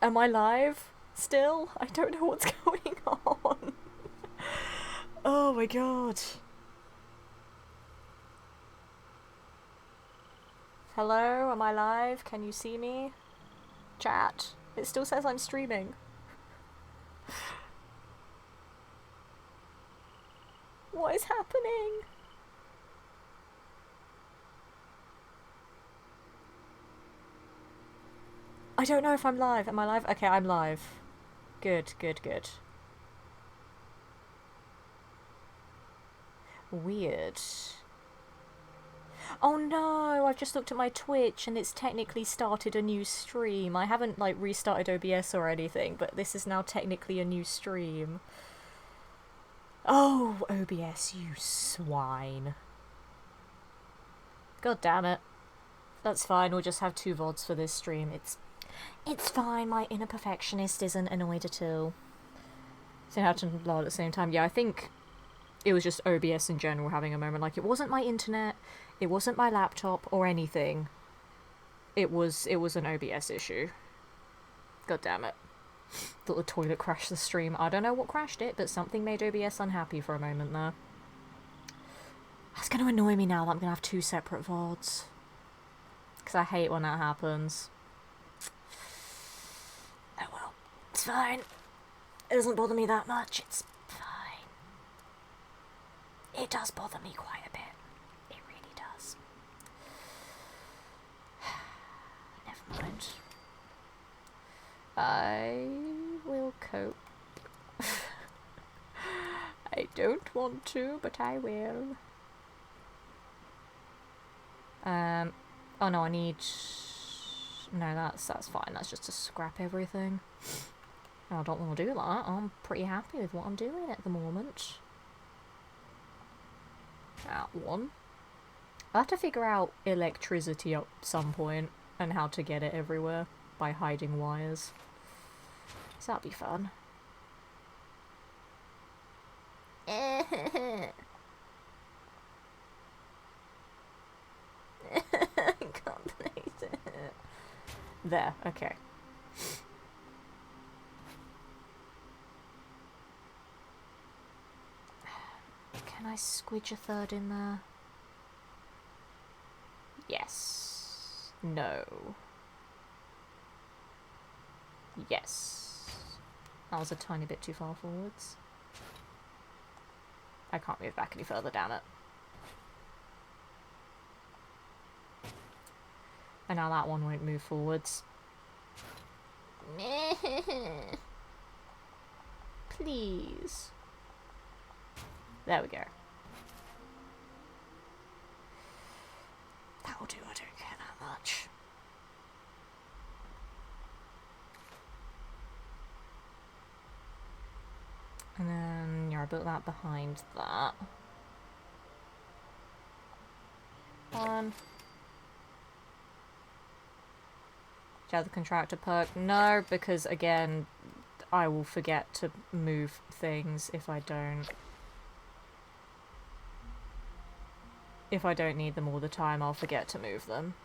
Am I live still? I don't know what's going on. Oh my god. Hello, am I live? Can you see me? Chat. It still says I'm streaming. What is happening? I don't know if I'm live. Am I live? Okay, I'm live. Good, good, good. Weird. Oh no, I've just looked at my Twitch and it's technically started a new stream. I haven't like restarted OBS or anything, but this is now technically a new stream. Oh, OBS, you swine. God damn it. That's fine, we'll just have two VODs for this stream. It's fine, my inner perfectionist isn't annoyed at all. So how to lol at the same time. Yeah, I think it was just OBS in general having a moment. Like, it wasn't my internet, it wasn't my laptop or anything. It was an OBS issue. God damn it. Thought the toilet crashed the stream. I don't know what crashed it, but something made OBS unhappy for a moment there. That's gonna annoy me now that I'm gonna have two separate VODs. Because I hate when that happens. Oh well. It's fine. It doesn't bother me that much. It's fine. It does bother me quite a bit. It really does. Never mind. I will cope. I don't want to, but I will. Oh no, I need... No, that's fine. That's just to scrap everything. I don't want to do that. I'm pretty happy with what I'm doing at the moment. That one. I'll have to figure out electricity at some point and how to get it everywhere by hiding wires. So that'll be fun. I can't place it. There, okay. Can I squidge a third in there? Yes. No. Yes. That was a tiny bit too far forwards. I can't move back any further, damn it. And now that one won't move forwards. Please. There we go. That'll do, I don't care that much. And then, yeah, I built that behind that. One. Do you have the contractor perk? No, because again, I will forget to move things if I don't. If I don't need them all the time, I'll forget to move them.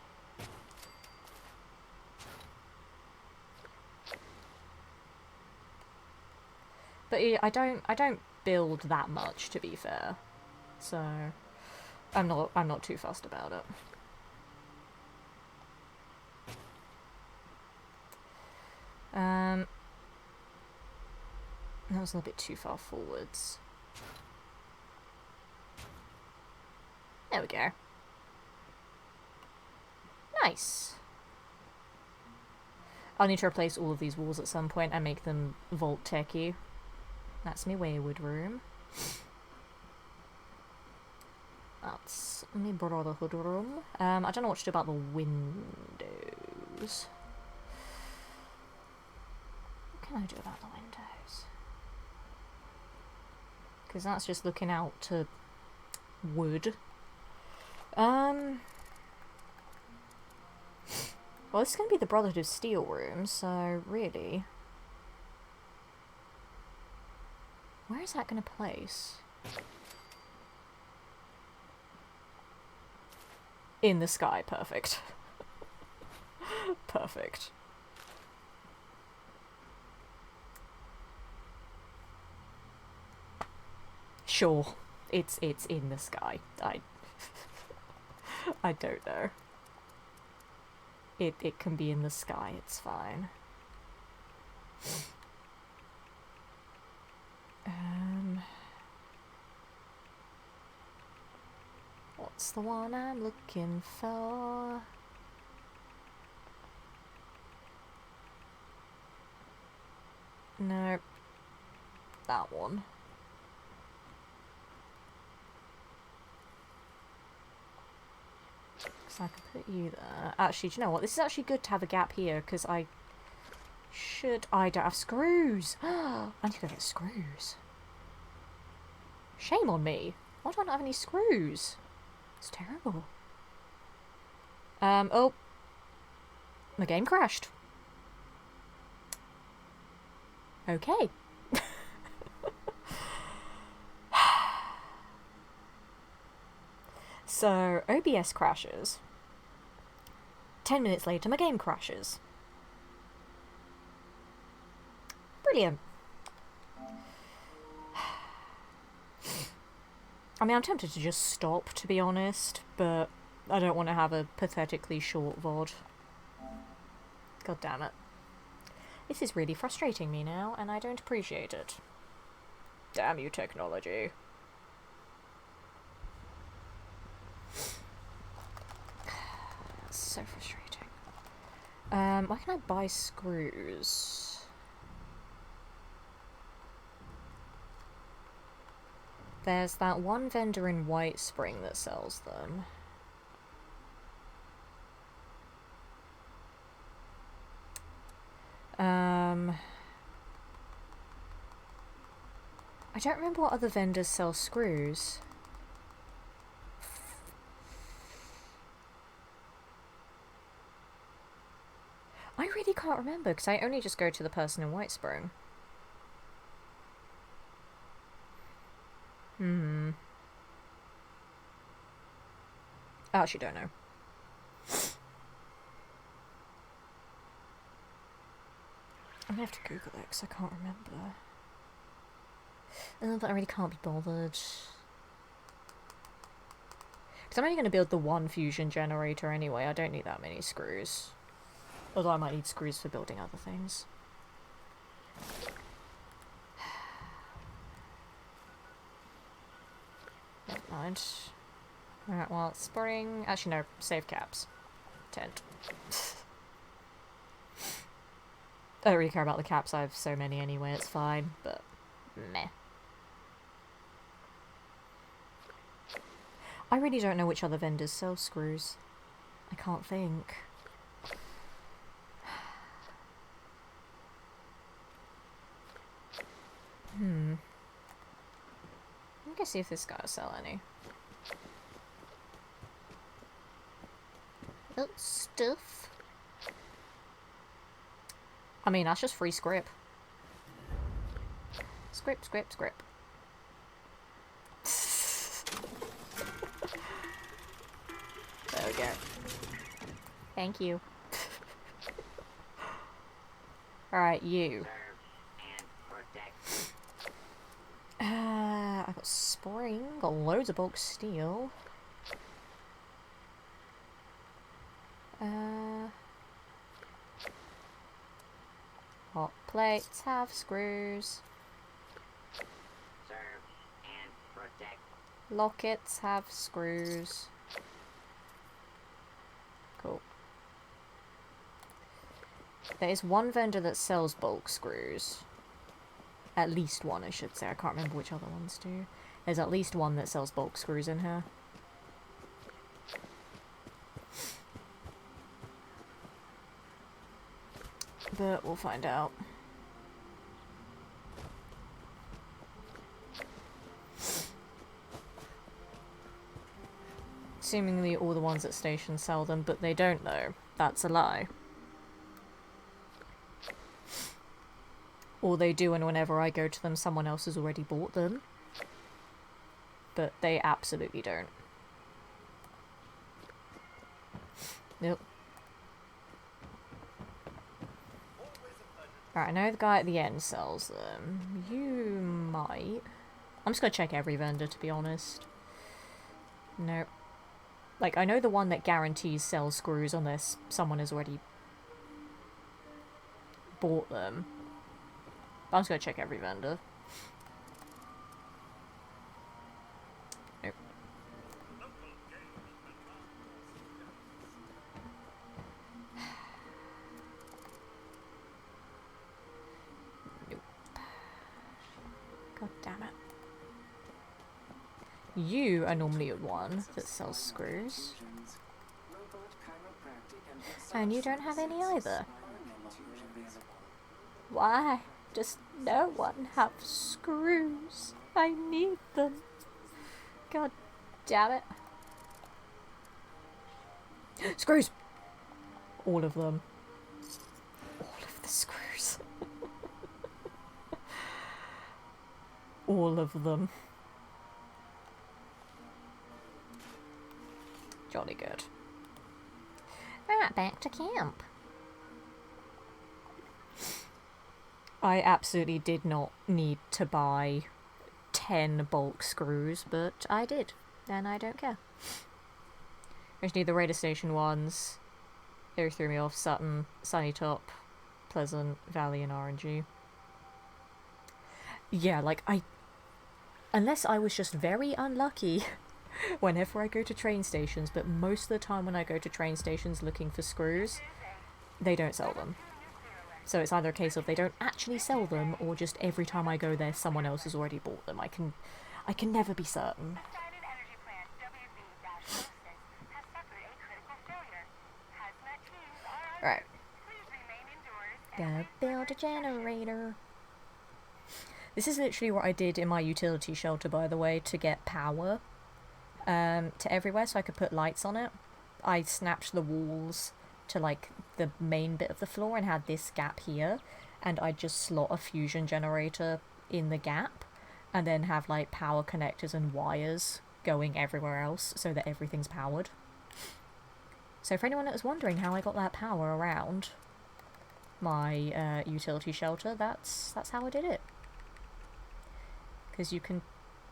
But yeah, I don't build that much, to be fair. So I'm not too fussed about it. That was a little bit too far forwards. There we go. Nice. I'll need to replace all of these walls at some point and make them Vault-Tech-y. That's me wayward room. That's me brotherhood room. I don't know what to do about the windows. What can I do about the windows? Because that's just looking out to wood. Well, this is going to be the Brotherhood of Steel room, so really... Where is that going to place? In the sky, perfect. Perfect. Sure, it's in the sky. I don't know. It can be in the sky. It's fine. What's the one I'm looking for? No. That one. So I can put you there. Actually, do you know what? This is actually good to have a gap here, because I don't have screws. I need to go get screws. Shame on me. Why do I not have any screws? It's terrible. Oh. My game crashed. Okay. So, OBS crashes. 10 minutes later, my game crashes. Brilliant. I mean, I'm tempted to just stop, to be honest, but I don't want to have a pathetically short VOD. God damn it. This is really frustrating me now, and I don't appreciate it. Damn you, technology. That's so frustrating. Why can I buy screws? There's that one vendor in White Spring that sells them. I don't remember what other vendors sell screws. I really can't remember, because I only just go to the person in White Spring. I actually don't know. I'm gonna have to Google it, because I can't remember. But I really can't be bothered. Because I'm only going to build the one fusion generator anyway. I don't need that many screws. Although I might need screws for building other things. Never mind. Alright, well, spring... Actually, no. Save caps. Tent. I don't really care about the caps. I have so many anyway. It's fine. But, meh. I really don't know which other vendors sell screws. I can't think. I'm gonna see if this guy will sell any. Oh, stuff. I mean, that's just free script. Script. There we go. Thank you. Alright, you. I got spring, got loads of bulk steel. Hot plates have screws. Serve and protect. Lockets have screws. Cool. There is one vendor that sells bulk screws. At least one, I should say. I can't remember which other ones do. There's at least one that sells bulk screws in here. But we'll find out. Seemingly all the ones at stations sell them, but they don't though. That's a lie. Or they do, and whenever I go to them, someone else has already bought them. But they absolutely don't. Yep. Alright, I know the guy at the end sells them. You might. I'm just gonna check every vendor, to be honest. Nope. Like, I know the one that guarantees sells screws unless someone has already bought them. But I'm just gonna check every vendor. Nope. Nope. God damn it. You are normally one that sells screws. And you don't have any either. Why does no one have screws? I need them. God damn it. Screws! All of them. All of the screws. All of them. Jolly good. Alright, back to camp. I absolutely did not need to buy 10 bulk screws, but I did, and I don't care. I just need the Raider Station ones. They threw me off. Sutton, Sunnytop, Pleasant, Valley, and RNG. Yeah, like, unless I was just very unlucky whenever I go to train stations, but most of the time when I go to train stations looking for screws, they don't sell them. So it's either a case of they don't actually sell them, or just every time I go there, someone else has already bought them. I can never be certain. Right. Gotta build a generator. This is literally what I did in my utility shelter, by the way, to get power to everywhere so I could put lights on it. I snapped the walls to like the main bit of the floor and had this gap here, and I just slot a fusion generator in the gap and then have like power connectors and wires going everywhere else so that everything's powered. So for anyone that was wondering how I got that power around my utility shelter, that's how I did it. Because you can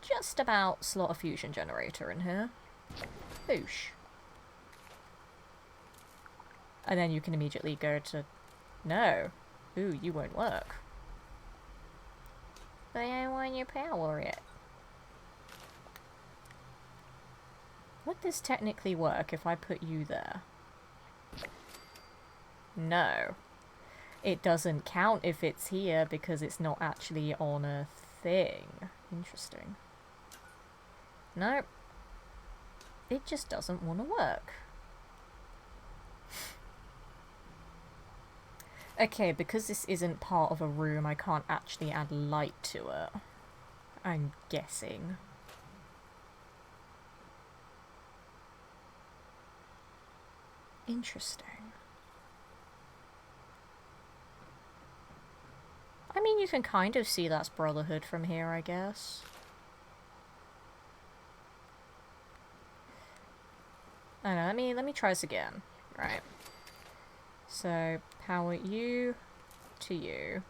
just about slot a fusion generator in here. Boosh. And then you can immediately go to... No. Ooh, you won't work. But I don't want you power it. Would this technically work if I put you there? No. It doesn't count if it's here because it's not actually on a thing. Interesting. Nope. It just doesn't want to work. Okay, because this isn't part of a room, I can't actually add light to it. I'm guessing. Interesting. I mean, you can kind of see that's Brotherhood from here, I guess. I don't know, let me try this again. Right. So, power you to you.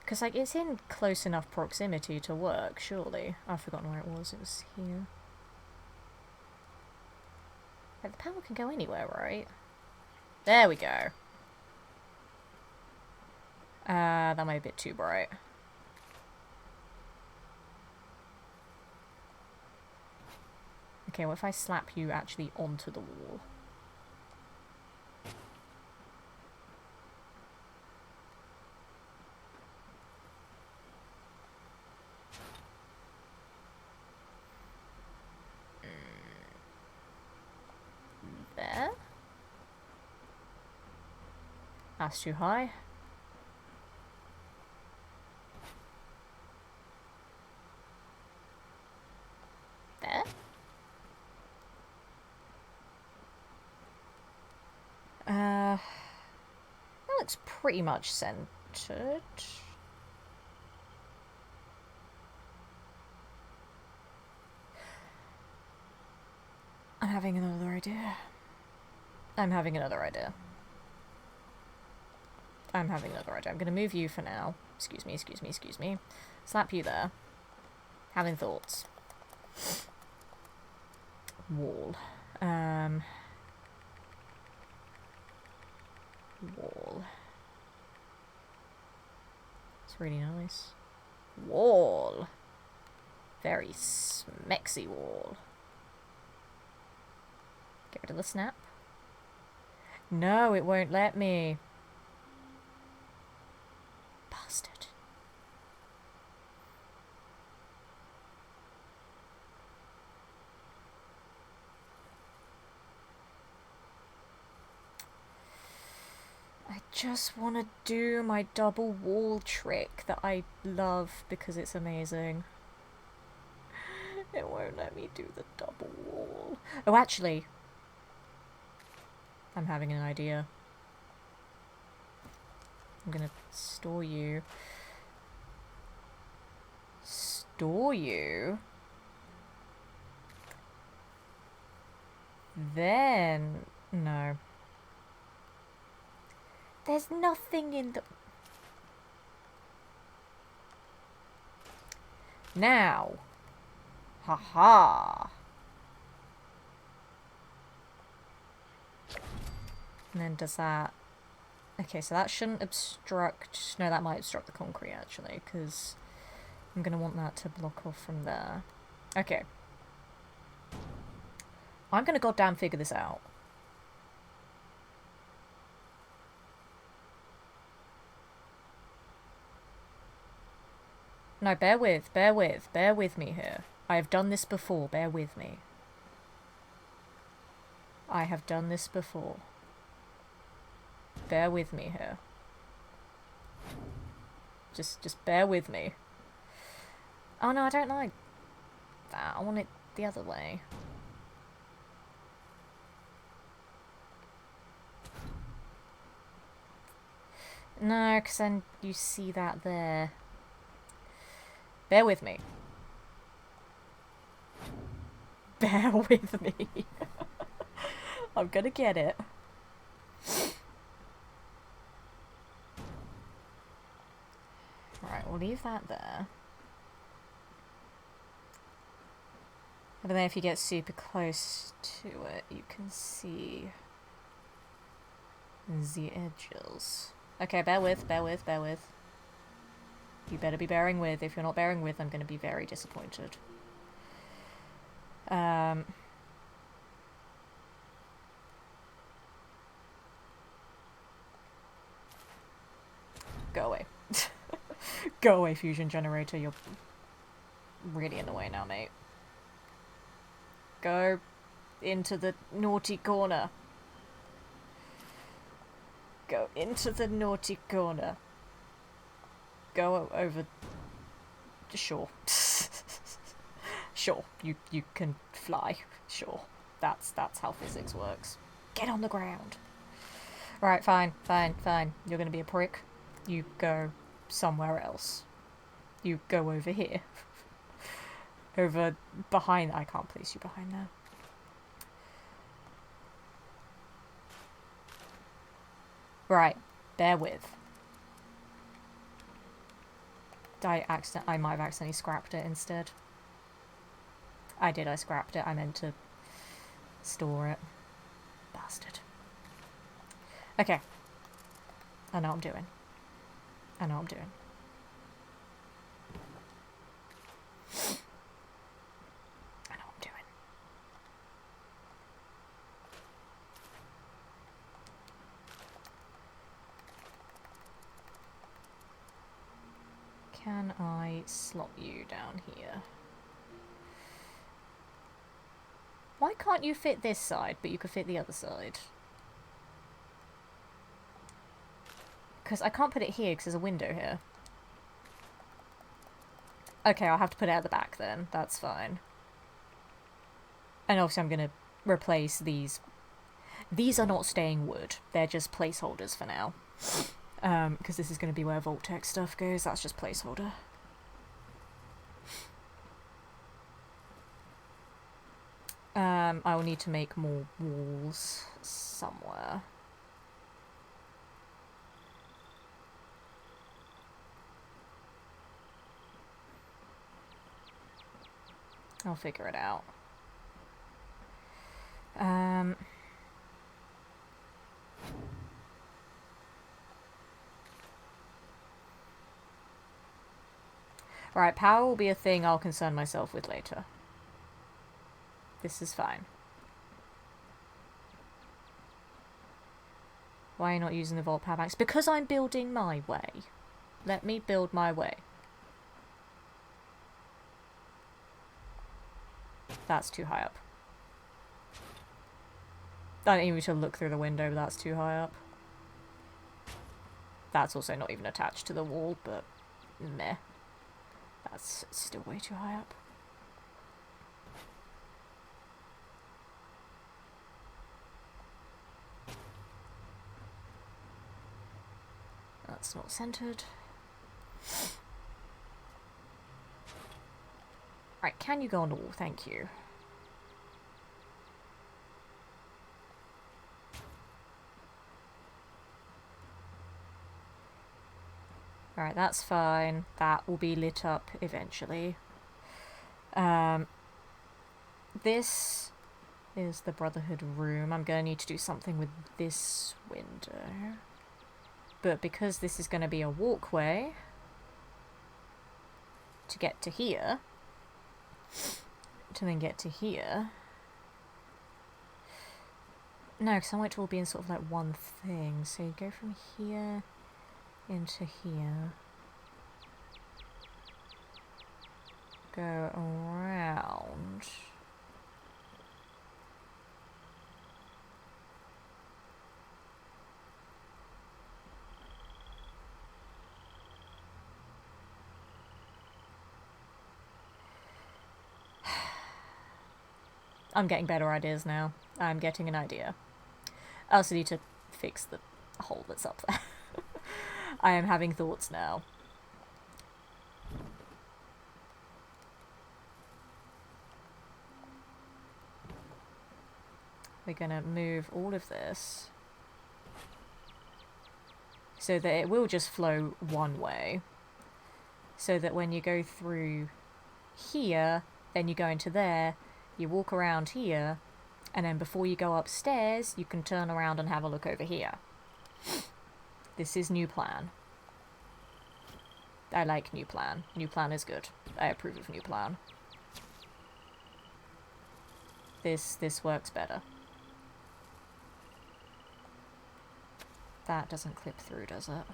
Because, like, it's in close enough proximity to work, surely. I've forgotten where it was. It was here. Like, the power can go anywhere, right? There we go. That might be a bit too bright. Okay, what if I slap you actually onto the wall? There? That's too high. There? That looks pretty much centered. I'm having another idea. I'm having another idea. I'm going to move you for now. Excuse me, excuse me, excuse me. Slap you there. Having thoughts. Wall. Wall. It's really nice. Wall. Very smexy wall. Get rid of the snap. No, it won't let me. Bastard. I just want to do my double wall trick that I love because it's amazing. It won't let me do the double wall. Oh, actually, I'm having an idea. I'm gonna store you. Store you? Then... no. There's nothing in the... Now. Haha. And then does that... Okay, so that shouldn't obstruct... No, that might obstruct the concrete, actually, because I'm going to want that to block off from there. Okay. I'm going to goddamn figure this out. No, bear with me here. I have done this before, bear with me. I have done this before. Bear with me here. Just bear with me. Oh no, I don't like that. I want it the other way. No, because then you see that there. Bear with me. Bear with me. I'm gonna get it. Right, we'll leave that there. I don't know if you get super close to it, you can see the edges. Okay, bear with. You better be bearing with. If you're not bearing with, I'm going to be very disappointed. Go away. Go away, fusion generator. You're really in the way now, mate. Go into the naughty corner. Go into the naughty corner. Go over... Sure. Sure, you can fly. Sure. That's how physics works. Get on the ground. Right, fine. You're gonna be a prick. You go somewhere else. You go over here. Over behind... I can't place you behind there. Right, bear with. I might have accidentally scrapped it instead. I scrapped it. I meant to store it. Bastard. Okay. I know what I'm doing. I know what I'm doing. I know what I'm doing. Can I slot you down here? Why can't you fit this side, but you could fit the other side? Because I can't put it here because there's a window here. Okay, I'll have to put it at the back then. That's fine. And obviously I'm going to replace these. These are not staying wood. They're just placeholders for now. Because this is going to be where Vault-Tec stuff goes. That's just placeholder. I will need to make more walls somewhere. I'll figure it out. Right, power will be a thing I'll concern myself with later. This is fine. Why are you not using the vault power banks? Because I'm building my way. Let me build my way. That's too high up. I don't even need to look through the window, but that's too high up. That's also not even attached to the wall, but meh. That's still way too high up. That's not centered. Right, can you go on the wall? Thank you. Alright, that's fine. That will be lit up eventually. This is the Brotherhood room. I'm going to need to do something with this window. But because this is going to be a walkway to get to here, to then get to here... No, because I want it to all be in sort of like one thing. So you go from here into here. Go around. I'm getting better ideas now. I'm getting an idea. I also need to fix the hole that's up there. I am having thoughts now. We're gonna move all of this so that it will just flow one way. So that when you go through here, then you go into there, you walk around here, and then before you go upstairs, you can turn around and have a look over here. This is new plan. I like new plan. New plan is good. I approve of new plan. This works better. That doesn't clip through, does it?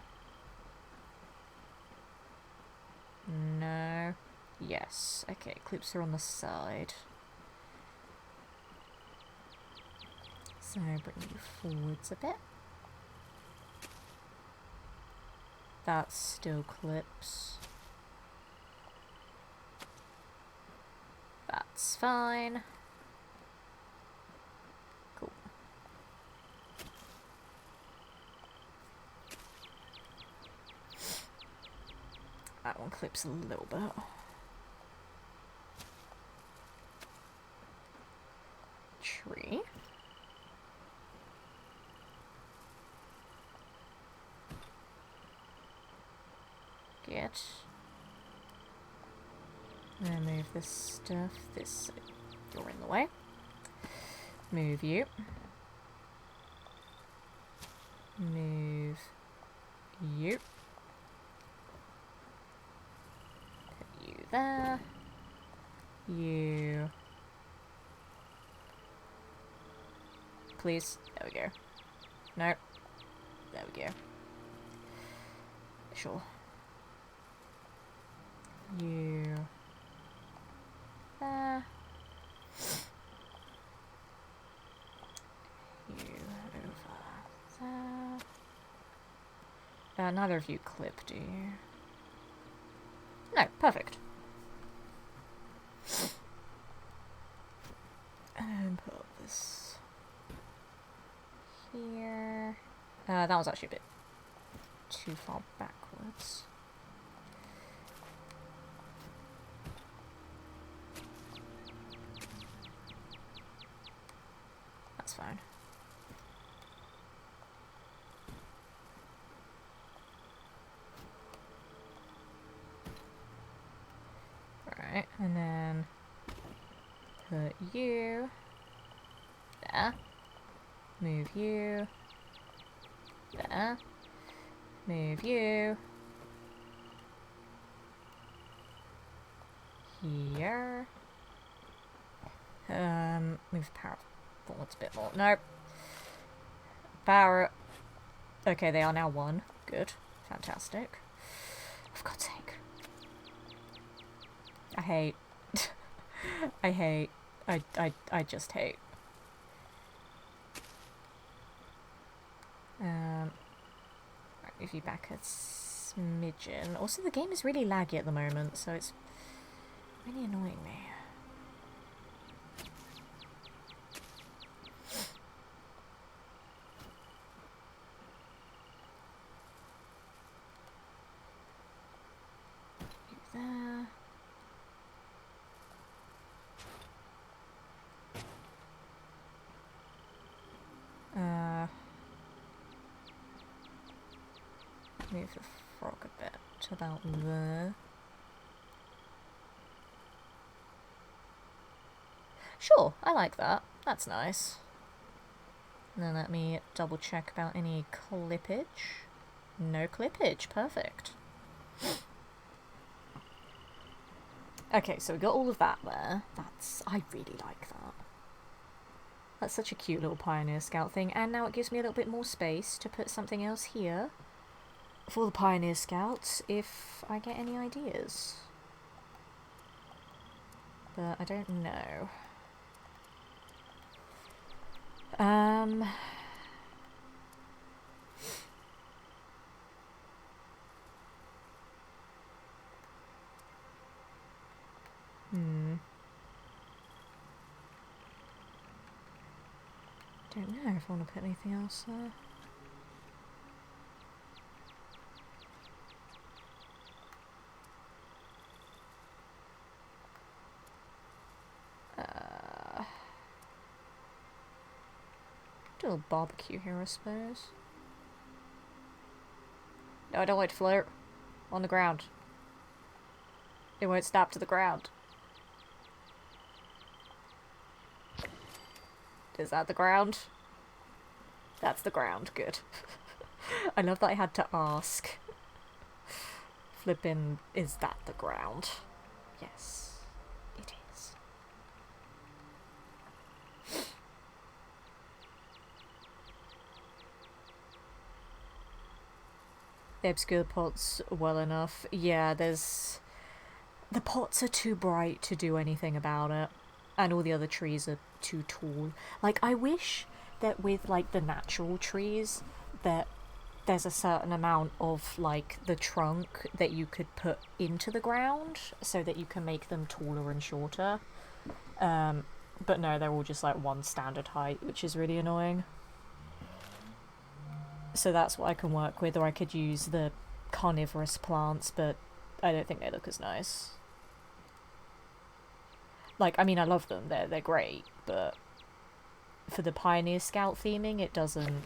No. Yes. Okay, clips are on the side. So bring you forwards a bit. That still clips. That's fine. Cool. That one clips a little bit. Tree. Get. I'm gonna move this stuff. This. You're in the way. Move you. Move you. Put you there. You. Please. There we go. No. There we go. Sure. You. There. You over there. Neither of you clip, do you? No, perfect. And put this here. That was actually a bit too far backwards. That's fine. Alright, and then Put you there. Move you there. Move you here. Move power forwards a bit more. Nope. Power. Okay, they are now one. Good. Fantastic. For God's sake. I hate. I hate. I just hate. Right, move you back a smidgen. Also, the game is really laggy at the moment, so it's really annoying me. There. Move the frog a bit to about there. Sure, I like that. That's nice. And then let me double check about any clippage. No clippage, perfect. Okay, so we got all of that there. I really like that. That's such a cute little Pioneer Scout thing, and now it gives me a little bit more space to put something else here for the Pioneer Scouts if I get any ideas. But I don't know. Don't know if I want to put anything else there. Do a little barbecue here, I suppose. No, I don't want it to float. On the ground. It won't snap to the ground. Is that the ground? That's the ground, good. I love that I had to ask. Flippin', is that the ground? Yes, it is. They obscure the pots well enough. Yeah, there's... The pots are too bright to do anything about it. And all the other trees are too tall. Like, I wish that with, like, the natural trees, that there's a certain amount of, like, the trunk that you could put into the ground so that you can make them taller and shorter. But no, they're all just, like, one standard height, which is really annoying. So that's what I can work with, or I could use the carnivorous plants, but I don't think they look as nice. Like, I mean, I love them, they're great, but for the Pioneer Scout theming, it doesn't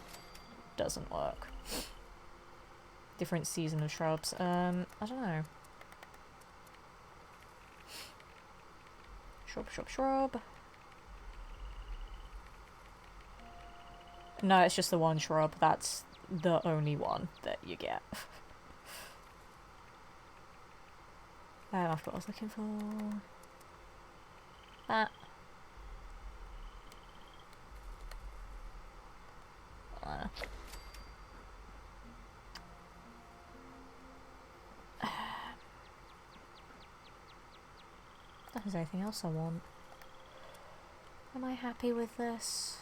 work. Different season of shrubs. I don't know. Shrub. No, it's just the one shrub. That's the only one that you get. I forgot what I was looking for. That. There's anything else I want. Am I happy with this?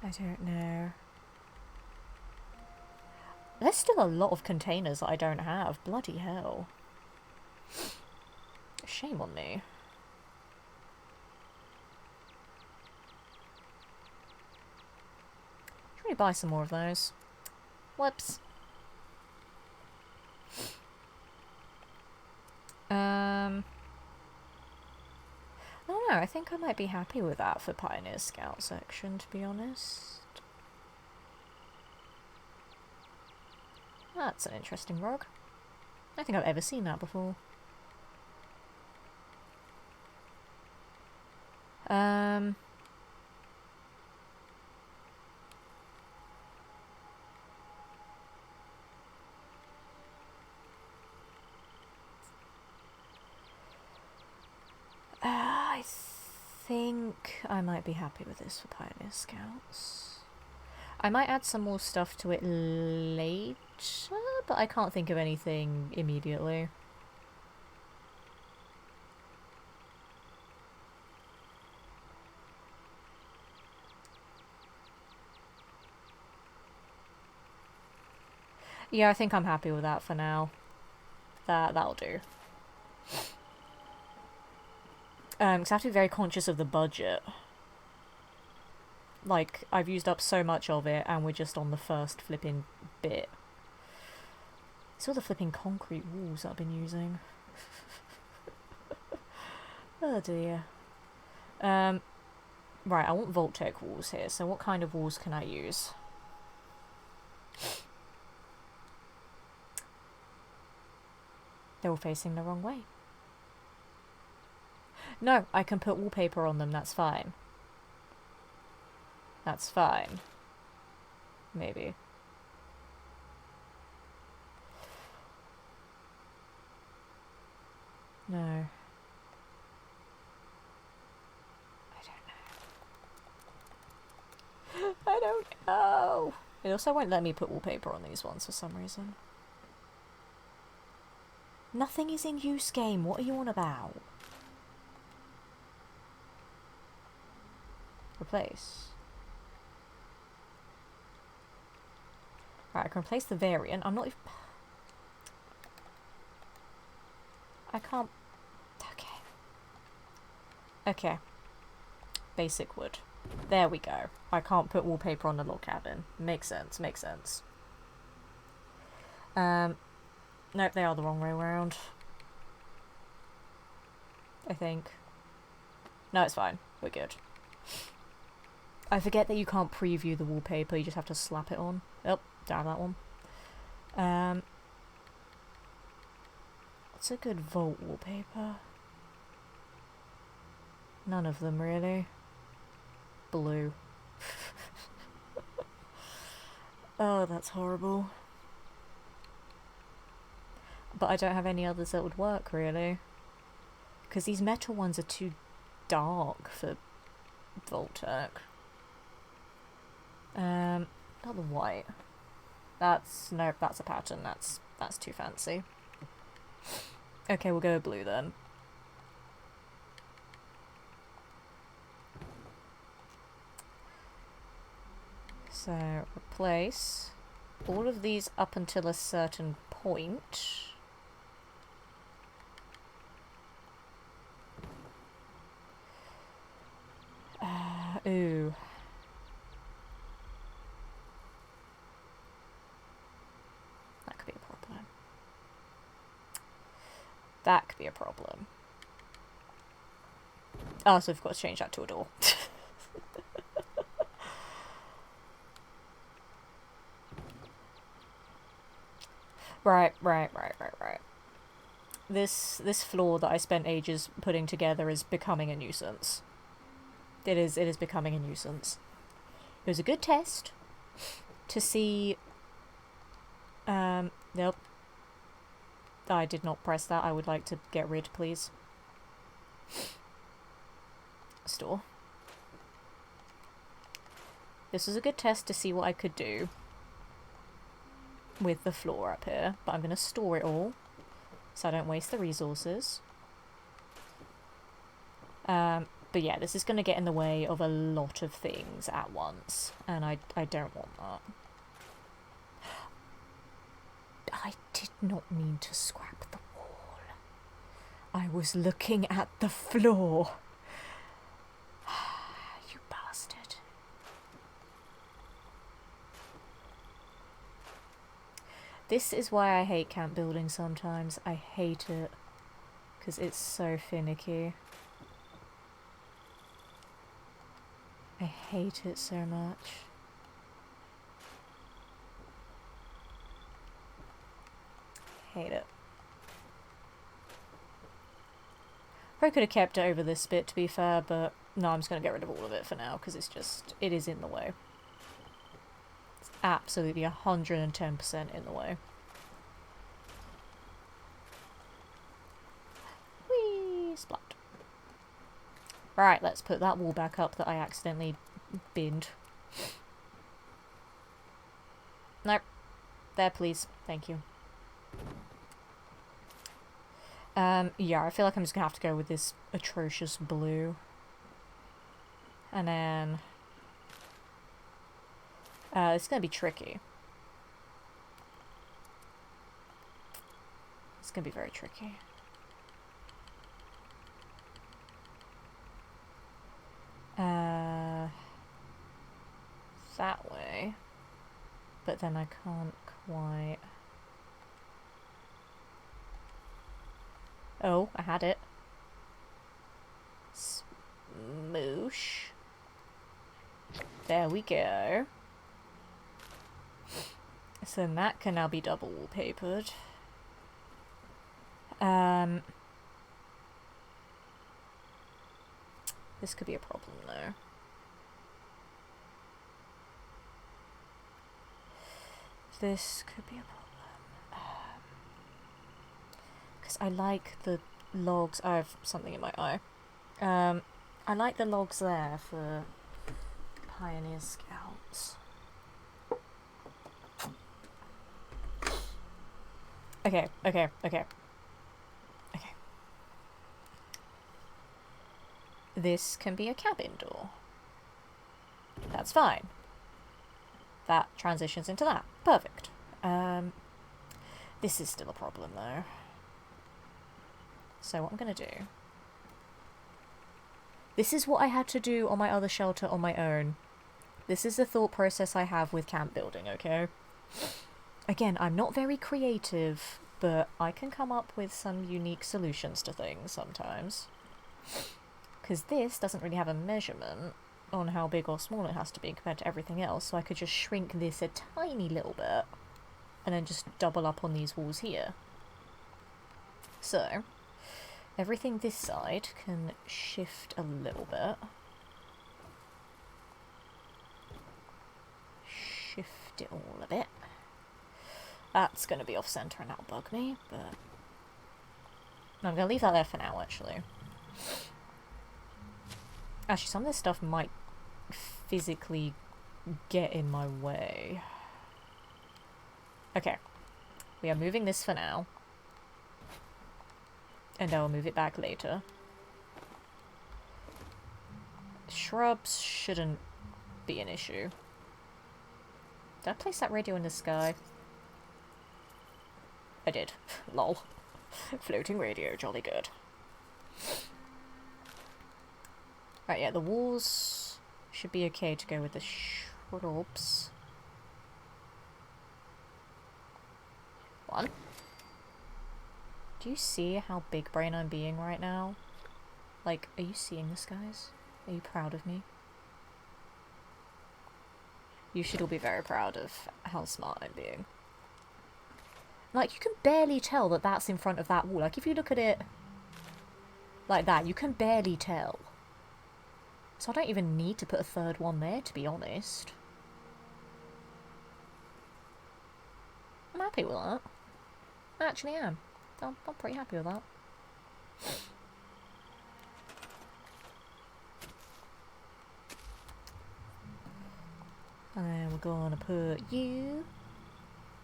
I don't know. There's still a lot of containers that I don't have. Bloody hell. Shame on me. Should we buy some more of those? Whoops. I don't know, I think I might be happy with that for Pioneer Scout section, to be honest. That's an interesting rug. I don't think I've ever seen that before. Um... I think I might be happy with this for Pioneer Scouts. I might add some more stuff to it later, but I can't think of anything immediately. Yeah, I think I'm happy with that for now. That'll do. Because I have to be very conscious of the budget. Like, I've used up so much of it, and we're just on the first flipping bit. It's all the flipping concrete walls that I've been using. Oh dear. Right, I want Vault-Tec walls here, so what kind of walls can I use? They're all facing the wrong way. No, I can put wallpaper on them, that's fine. That's fine. Maybe. No. I don't know. It also won't let me put wallpaper on these ones for some reason. Nothing is in use, game. What are you on about? Replace. Right, I can replace the variant. I'm not even... I can't... Okay. Okay. Basic wood. There we go. I can't put wallpaper on the log cabin. Makes sense, makes sense. Nope, they are the wrong way around. I think. No, it's fine. We're good. I forget that you can't preview the wallpaper, you just have to slap it on. Oh, down that one. What's a good Vault wallpaper? None of them, really. Blue. Oh, that's horrible. But I don't have any others that would work, really. Because these metal ones are too dark for Vault-Tec. Not the white. That's... Nope, that's a pattern. That's too fancy. Okay, we'll go with blue then. So, replace all of these up until a certain point. Ooh. That could be a problem. That could be a problem. Oh, so we've got to change that to a door. Right. This floor that I spent ages putting together is becoming a nuisance. It is becoming a nuisance. It was a good test to see... Nope. I did not press that. I would like to get rid, please. Store. This was a good test to see what I could do with the floor up here, but I'm going to store it all so I don't waste the resources. But yeah, this is going to get in the way of a lot of things at once, and I don't want that. I did not mean to scrap the wall. I was looking at the floor. You bastard. This is why I hate camp building sometimes. I hate it. Because it's so finicky. I hate it so much. Hate it. Probably could have kept it over this bit, to be fair, but No, I'm just going to get rid of all of it for now, because it is in the way. It's absolutely 110% in the way. Whee! Splat. Right, let's put that wall back up that I accidentally binned. Nope. There, please. Thank you. Yeah, I feel like I'm just gonna have to go with this atrocious blue. And then... it's gonna be tricky. It's gonna be very tricky. That way. But then I can't quite... Oh, I had it. Smoosh. There we go. So then that can now be double wallpapered. This could be a problem though. This could be a problem. Because I like the logs. I have something in my eye. I like the logs there for Pioneer Scouts. Okay. This can be a cabin door. That's fine. That transitions into that. Perfect. This is still a problem though. So what I'm gonna do... This is what I had to do on my other shelter on my own. This is the thought process I have with camp building, okay? Again, I'm not very creative, but I can come up with some unique solutions to things sometimes. Because this doesn't really have a measurement on how big or small it has to be compared to everything else, so I could just shrink this a tiny little bit and then just double up on these walls here. So, everything this side can shift a little bit. Shift it all a bit. That's going to be off-center and that'll bug me, but... I'm going to leave that there for now, actually. Actually, some of this stuff might physically get in my way. Okay. We are moving this for now. And I will move it back later. Shrubs shouldn't be an issue. Did I place that radio in the sky? I did. Lol. Floating radio, jolly good. Right, yeah, the walls should be okay to go with the shrubs. One. Do you see how big brain I'm being right now? Like, are you seeing this, guys? Are you proud of me? You should all be very proud of how smart I'm being. Like, you can barely tell that that's in front of that wall. Like, if you look at it like that, you can barely tell. So I don't even need to put a third one there, to be honest. I'm happy with that. I actually am. I'm pretty happy with that. And we're gonna put you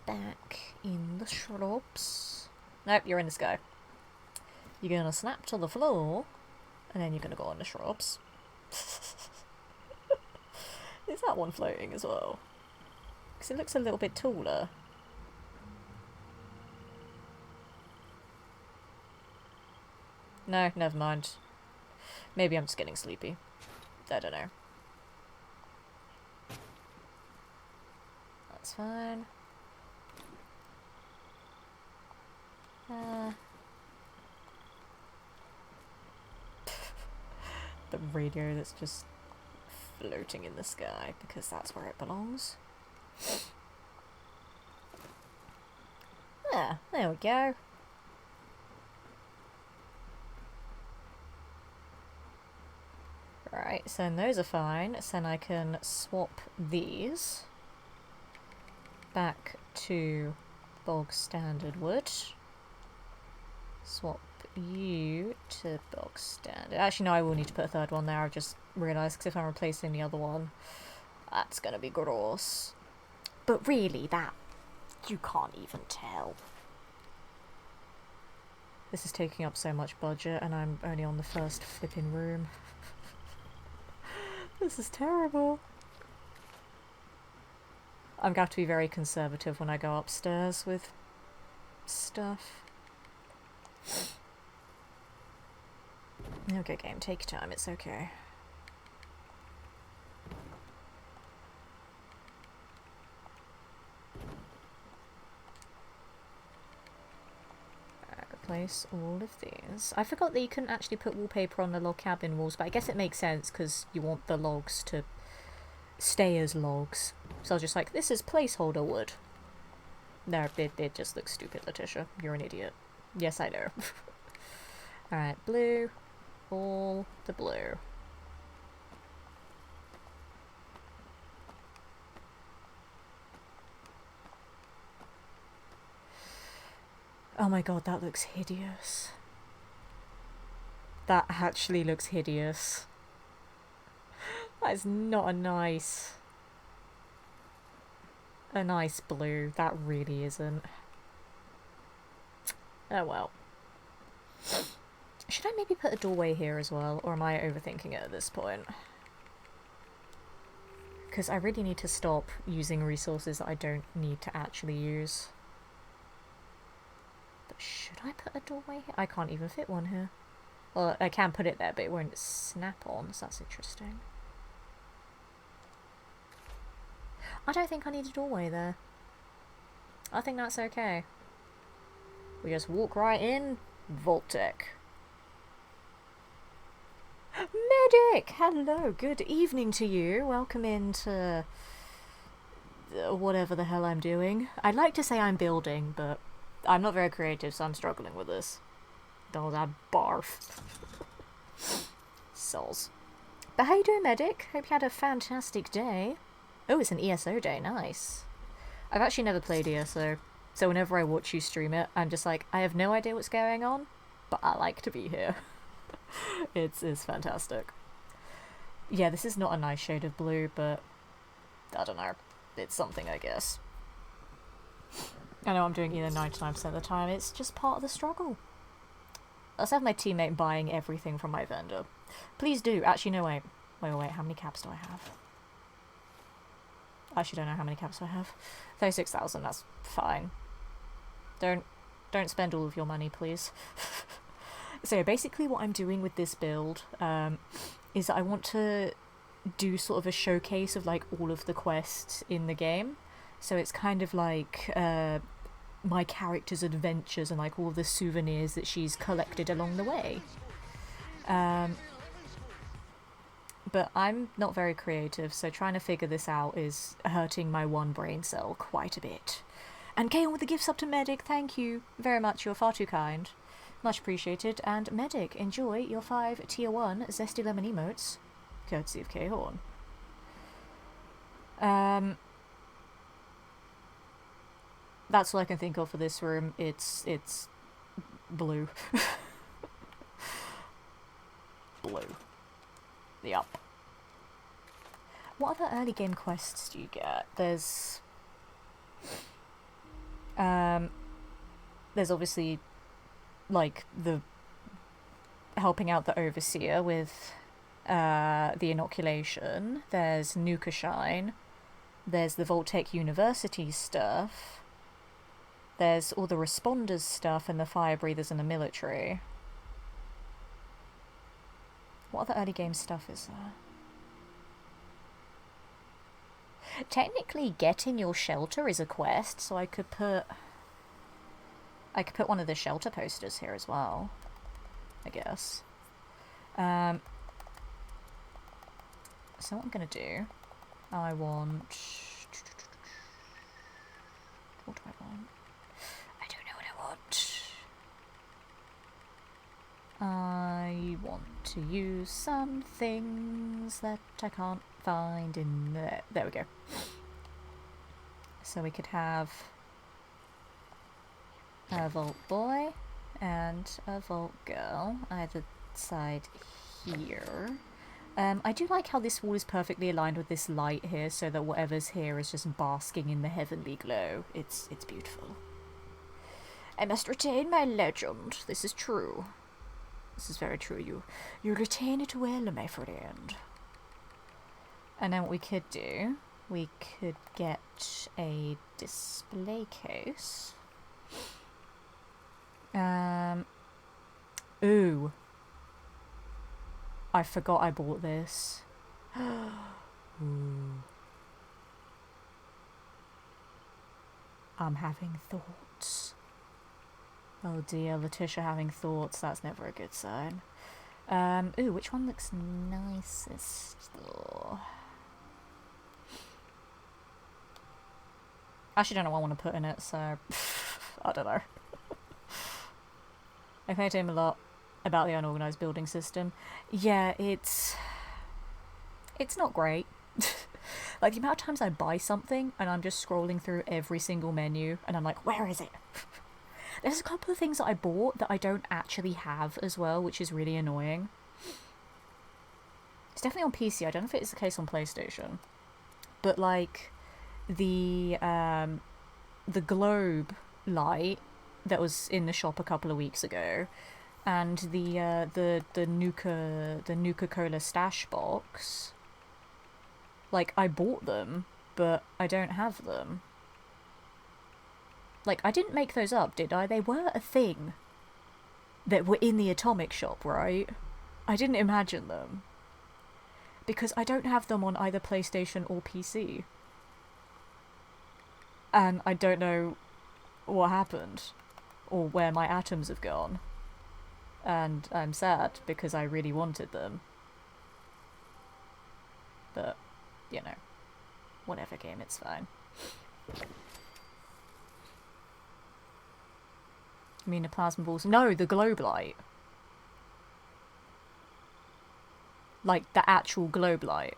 back in the shrubs. Nope, you're in the sky. You're gonna snap to the floor, and then you're gonna go on the shrubs. Is that one floating as well? Because it looks a little bit taller. No, never mind. Maybe I'm just getting sleepy. I don't know. That's fine. The radio that's just floating in the sky because that's where it belongs. Ah, there we go. Alright, so then those are fine. So then I can swap these back to bog standard wood. Swap you to bog standard. Actually, no, I will need to put a third one there. I've just realised, because if I'm replacing the other one, that's going to be gross. But really, that, you can't even tell. This is taking up so much budget, and I'm only on the first flipping room. This is terrible. I'm going to have to be very conservative when I go upstairs with stuff. Okay, game, take your time, it's okay. Replace all of these. I forgot that you couldn't actually put wallpaper on the log cabin walls, but I guess it makes sense because you want the logs to stay as logs. So I was just like, this is placeholder wood. No, it just looks stupid, Letitia. You're an idiot. Yes, I know. Alright, blue. All the blue. Oh my god, that looks hideous. That actually looks hideous. That is not a nice blue. That really isn't. Oh well. Should I maybe put a doorway here as well, or am I overthinking it at this point? Because I really need to stop using resources that I don't need to actually use. But should I put a doorway here? I can't even fit one here. Well, I can put it there, but it won't snap on, so that's interesting. I don't think I need a doorway there. I think that's okay. We just walk right in, Vault-Tec. Medic! Hello, good evening to you. Welcome into whatever the hell I'm doing. I'd like to say I'm building, but I'm not very creative, so I'm struggling with this. Oh, that barf. Sols. But how you doing, Medic? Hope you had a fantastic day. Oh, it's an ESO day, nice. I've actually never played ESO, so whenever I watch you stream it, I'm just like, I have no idea what's going on, but I like to be here. It's fantastic. Yeah, this is not a nice shade of blue, but I don't know. It's something, I guess. I know I'm doing either 99% of the time, it's just part of the struggle. I also have my teammate buying everything from my vendor. Please do. Actually, no, wait. Wait, how many caps do I have? I actually don't know how many caps I have. 36,000, that's fine. Don't spend all of your money, please. So basically what I'm doing with this build is that I want to do sort of a showcase of like all of the quests in the game. So it's kind of like my character's adventures and like all the souvenirs that she's collected along the way. But I'm not very creative, so trying to figure this out is hurting my one brain cell quite a bit. And Kaon with the gifts up to Medic, thank you very much, you're far too kind. Much appreciated. And Medic, enjoy your 5 tier 1 Zesty Lemon emotes, courtesy of K-Horn. That's all I can think of for this room. It's blue. Blue. Yup. What other early game quests do you get? There's obviously like the helping out the overseer with the inoculation. There's Nuka Shine. There's the Vault-Tec University stuff. There's all the responders stuff and the fire breathers and the military. What other early game stuff is there? Technically, getting your shelter is a quest, so I could put one of the shelter posters here as well, I guess. So what I'm gonna do, I want... What do I want? I don't know what I want. I want want to use some things that I can't find in there. There we go. So we could have a Vault Boy and a Vault Girl either side here. I do like how this wall is perfectly aligned with this light here, so that whatever's here is just basking in the heavenly glow. It's beautiful. I must retain my legend. This is true. This is very true. You retain it well, my friend. And then what we could do, we could get a display case. Ooh. I forgot I bought this. Ooh. I'm having thoughts. Oh dear, Letitia having thoughts. That's never a good sign. Ooh, which one looks nicest though? I actually don't know what I want to put in it, so I don't know. I played to him a lot about the unorganised building system. Yeah, it's not great. Like, the amount of times I buy something and I'm just scrolling through every single menu and I'm like, where is it? There's a couple of things that I bought that I don't actually have as well, which is really annoying. It's definitely on PC. I don't know if it is the case on PlayStation. But, like, the globe light that was in the shop a couple of weeks ago, and the Nuka-Cola stash box, like, I bought them, but I don't have them. Like, I didn't make those up, did I? They were a thing that were in the Atomic Shop, right? I didn't imagine them. Because I don't have them on either PlayStation or PC. And I don't know what happened, or where my atoms have gone. And I'm sad, because I really wanted them. But, you know, whatever, game, it's fine. I mean, the plasma balls. No, the globe light. Like, the actual globe light.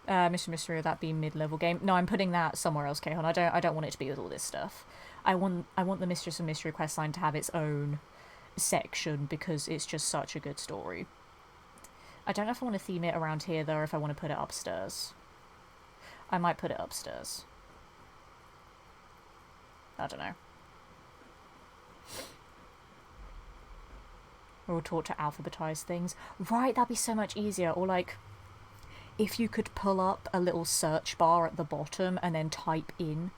Mr. Mystery, would that be mid-level game? No, I'm putting that somewhere else, Kehon. I don't want it to be with all this stuff. I want the Mistress of Mystery quest line to have its own section, because it's just such a good story. I don't know if I want to theme it around here, though, or if I want to put it upstairs. I might put it upstairs. I don't know. We're taught to alphabetize things. Right, that'd be so much easier. Or, like, if you could pull up a little search bar at the bottom and then type in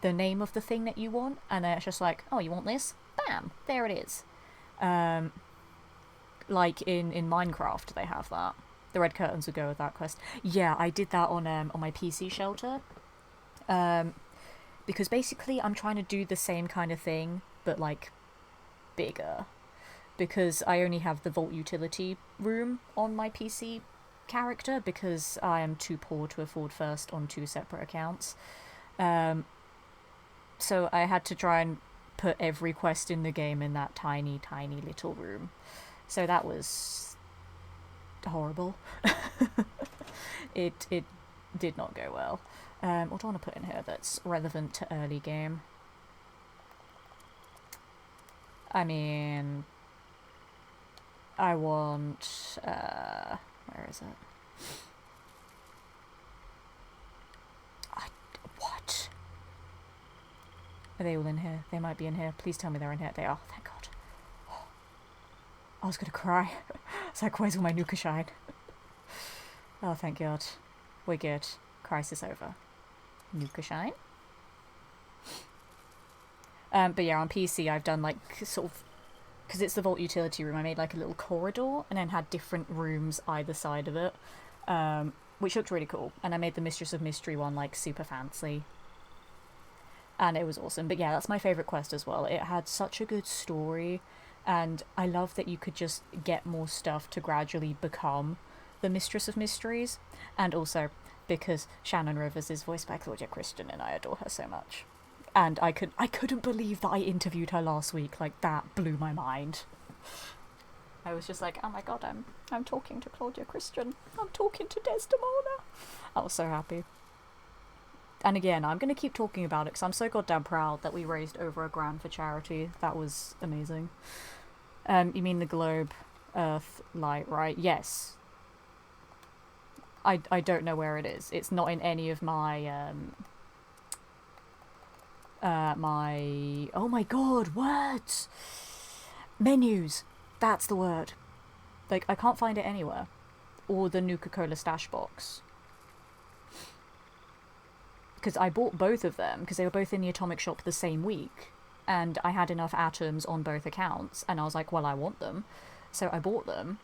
the name of the thing that you want, and then it's just like, oh, you want this? Bam! There it is. Like in Minecraft, they have that. The red curtains would go with that quest. Yeah, I did that on my PC shelter. Because basically I'm trying to do the same kind of thing, but, like, bigger. Because I only have the Vault Utility room on my PC character, because I am too poor to afford First on 2 separate accounts. So I had to try and put every quest in the game in that tiny, tiny little room. So that was horrible. It did not go well. What do I want to put in here that's relevant to early game? I mean, I want, where is it? What? Are they all in here? They might be in here. Please tell me they're in here. They are. Thank God. I was gonna cry. It's like, where's all my Nuka shine? Oh, thank God. We're good. Crisis over. Nuka shine. But yeah, on PC I've done, like, sort of, because it's the Vault Utility room, I made, like, a little corridor and then had different rooms either side of it, which looked really cool. And I made the Mistress of Mystery one, like, super fancy. And it was awesome. But yeah, that's my favourite quest as well. It had such a good story, and I love that you could just get more stuff to gradually become the Mistress of Mysteries. And also, because Shannon Rivers is voiced by Claudia Christian, and I adore her so much. And I couldn't believe that I interviewed her last week. Like, that blew my mind. I was just like, oh my god, I'm talking to Claudia Christian. I'm talking to Desdemona. I was so happy. And again, I'm going to keep talking about it because I'm so goddamn proud that we raised over $1,000 for charity. That was amazing. You mean the globe, Earth, light, right? Yes. I don't know where it is. It's not in any of my, oh my god, words! Menus! That's the word. Like, I can't find it anywhere. Or the Nuka-Cola stash box. Because I bought both of them, because they were both in the Atomic Shop the same week. And I had enough atoms on both accounts, and I was like, well, I want them. So I bought them.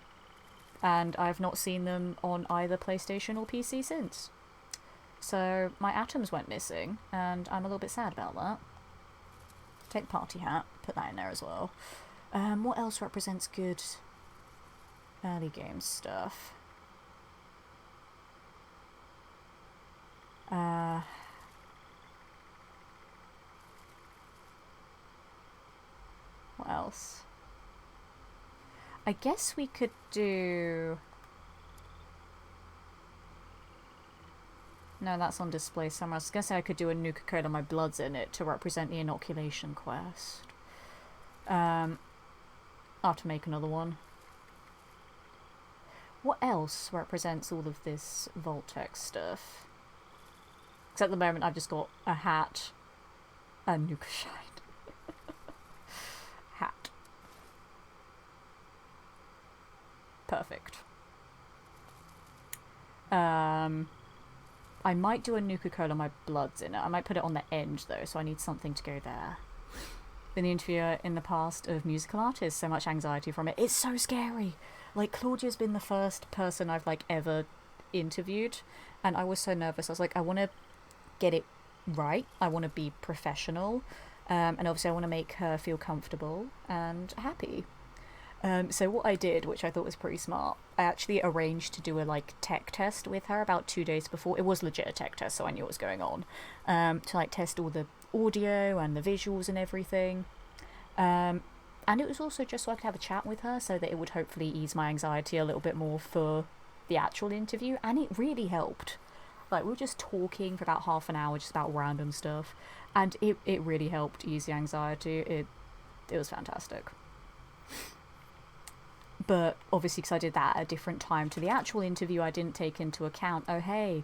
And I've not seen them on either PlayStation or PC since. So my atoms went missing, and I'm a little bit sad about that. Take party hat, put that in there as well. What else represents good early game stuff? What else? I guess we could do... No, that's on display somewhere. I was going to say I could do a Nuka-Cola My Blood's in it to represent the inoculation quest. I'll have to make another one. What else represents all of this Vault-Tec stuff? Because at the moment I've just got a hat and Nuka Shine. Hat. Perfect. I might do a Nuka-Cola My Blood's in it. I might put it on the end though, so I need something to go there. Been the interviewer in the past of musical artists, so much anxiety from it. It's so scary. Like, Claudia's been the first person I've like ever interviewed, and I was so nervous. I was like, I want to get it right. I want to be professional, and obviously I want to make her feel comfortable and happy. So what I did, which I thought was pretty smart, I actually arranged to do a like tech test with her about 2 days before. It was legit a tech test, so I knew what was going on. To like test all the audio and the visuals and everything. And it was also just so I could have a chat with her, so that it would hopefully ease my anxiety a little bit more for the actual interview. And it really helped. Like, we were just talking for about half an hour just about random stuff, and it really helped ease the anxiety. It was fantastic. But obviously, because I did that at a different time to the actual interview, I didn't take into account, oh hey,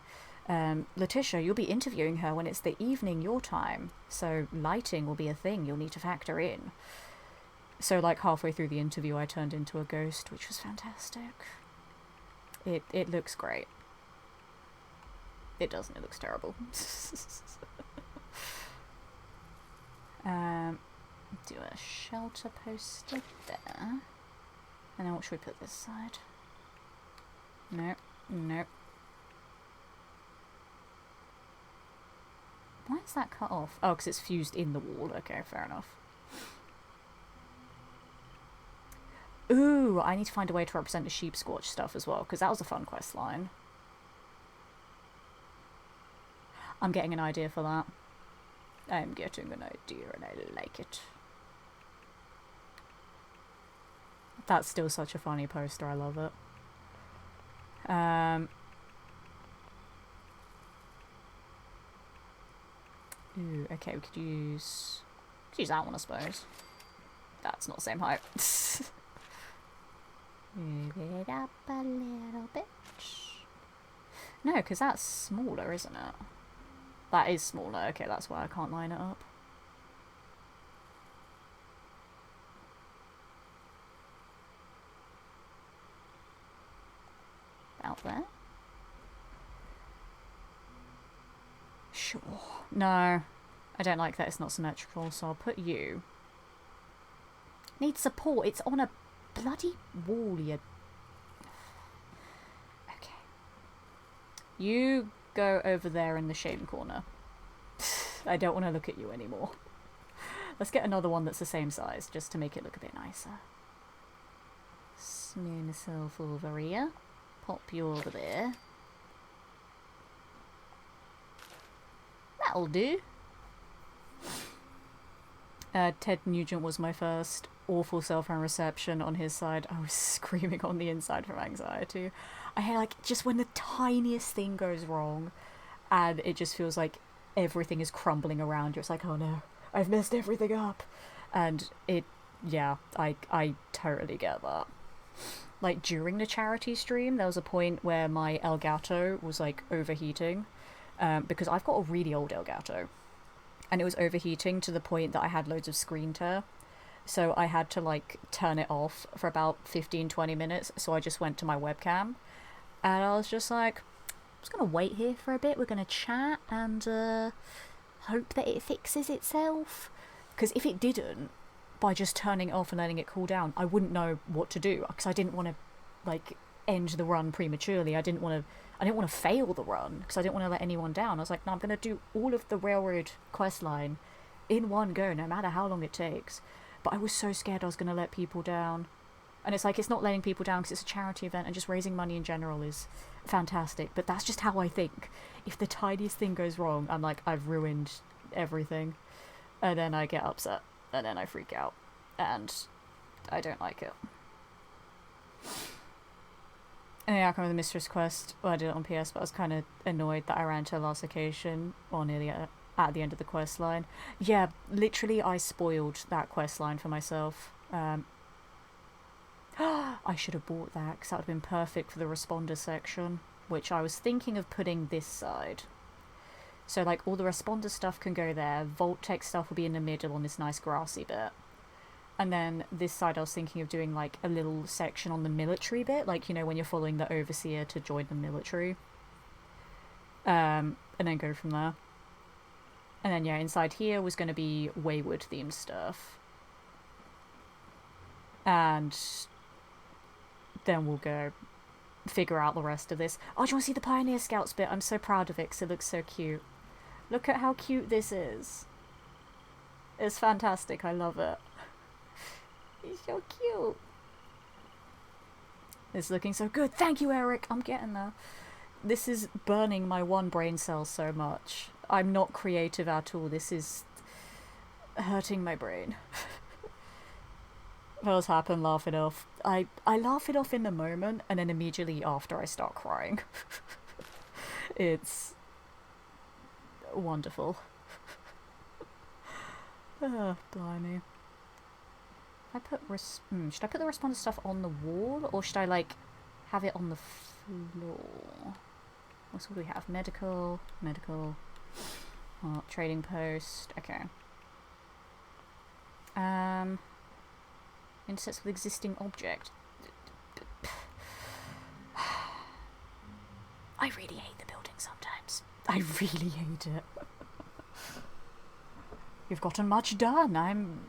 Letitia, you'll be interviewing her when it's the evening your time, so lighting will be a thing you'll need to factor in. So like halfway through the interview I turned into a ghost, which was fantastic. It looks great. It doesn't, it looks terrible. Do a shelter poster there. And then what should we put this side? Nope, nope. Why is that cut off? Oh, because it's fused in the wall. Okay, fair enough. Ooh, I need to find a way to represent the sheep squatch stuff as well, because that was a fun quest line. I'm getting an idea for that. I'm getting an idea and I like it. That's still such a funny poster, I love it. Ooh, okay, we could use that one, I suppose. That's not the same height. Move it up a little bit. No, because that's smaller, isn't it? That is smaller. Okay, that's why I can't line it up. Out there. Sure. No, I don't like that it's not symmetrical, so I'll put you. Needs support. It's on a bloody wall, you... Okay. You go over there in the shame corner. I don't want to look at you anymore. Let's get another one that's the same size, just to make it look a bit nicer. Smear myself over here. Pop you over there. That'll do. Ted Nugent was my first. Awful cell-phone reception on his side. I was screaming on the inside from anxiety. I had like, just when the tiniest thing goes wrong, and it just feels like everything is crumbling around you. It's like, oh no, I've messed everything up. And I totally get that. Like, during the charity stream, there was a point where my Elgato was, like, overheating. Because I've got a really old Elgato. And it was overheating to the point that I had loads of screen tear. So I had to, like, turn it off for about 15-20 minutes. So I just went to my webcam. And I was just like, I'm just going to wait here for a bit. We're going to chat and hope that it fixes itself. Because if it didn't, by just turning it off and letting it cool down, I wouldn't know what to do. Because I didn't want to, like, end the run prematurely. I didn't want to fail the run. Because I didn't want to let anyone down. I was like, no, I'm going to do all of the railroad quest line in one go, no matter how long it takes. But I was so scared I was going to let people down. And it's like, it's not letting people down because it's a charity event, and just raising money in general is fantastic. But that's just how I think. If the tiniest thing goes wrong, I'm like, I've ruined everything. And then I get upset. And then I freak out. And I don't like it. And the outcome of the Mistress quest, well, I did it on PS, but I was kind of annoyed that I ran to the last location, or nearly at the end of the quest line. Yeah, literally I spoiled that quest line for myself. I should have bought that, because that would have been perfect for the responder section, which I was thinking of putting this side. So, like, all the responder stuff can go there, Vault-Tec stuff will be in the middle on this nice grassy bit. And then this side I was thinking of doing, like, a little section on the military bit, like, you know, when you're following the Overseer to join the military. And then go from there. And then, yeah, inside here was going to be Wayward-themed stuff. And then we'll go figure out the rest of this. Oh, do you want to see the Pioneer Scouts bit? I'm so proud of it because it looks so cute. Look at how cute this is. It's fantastic. I love it. He's so cute. It's looking so good. Thank you, Eric. I'm getting there. This is burning my one brain cell so much. I'm not creative at all. This is hurting my brain. What's happened? Laugh it off. I laugh it off in the moment, and then immediately after I start crying. It's wonderful. Blimey. Should I put the responder stuff on the wall, or should I, like, have it on the floor? What do we have? Medical. Trading post. Okay. Intersects with existing object. I really hate the building sometimes. I really hate it. You've gotten much done. I'm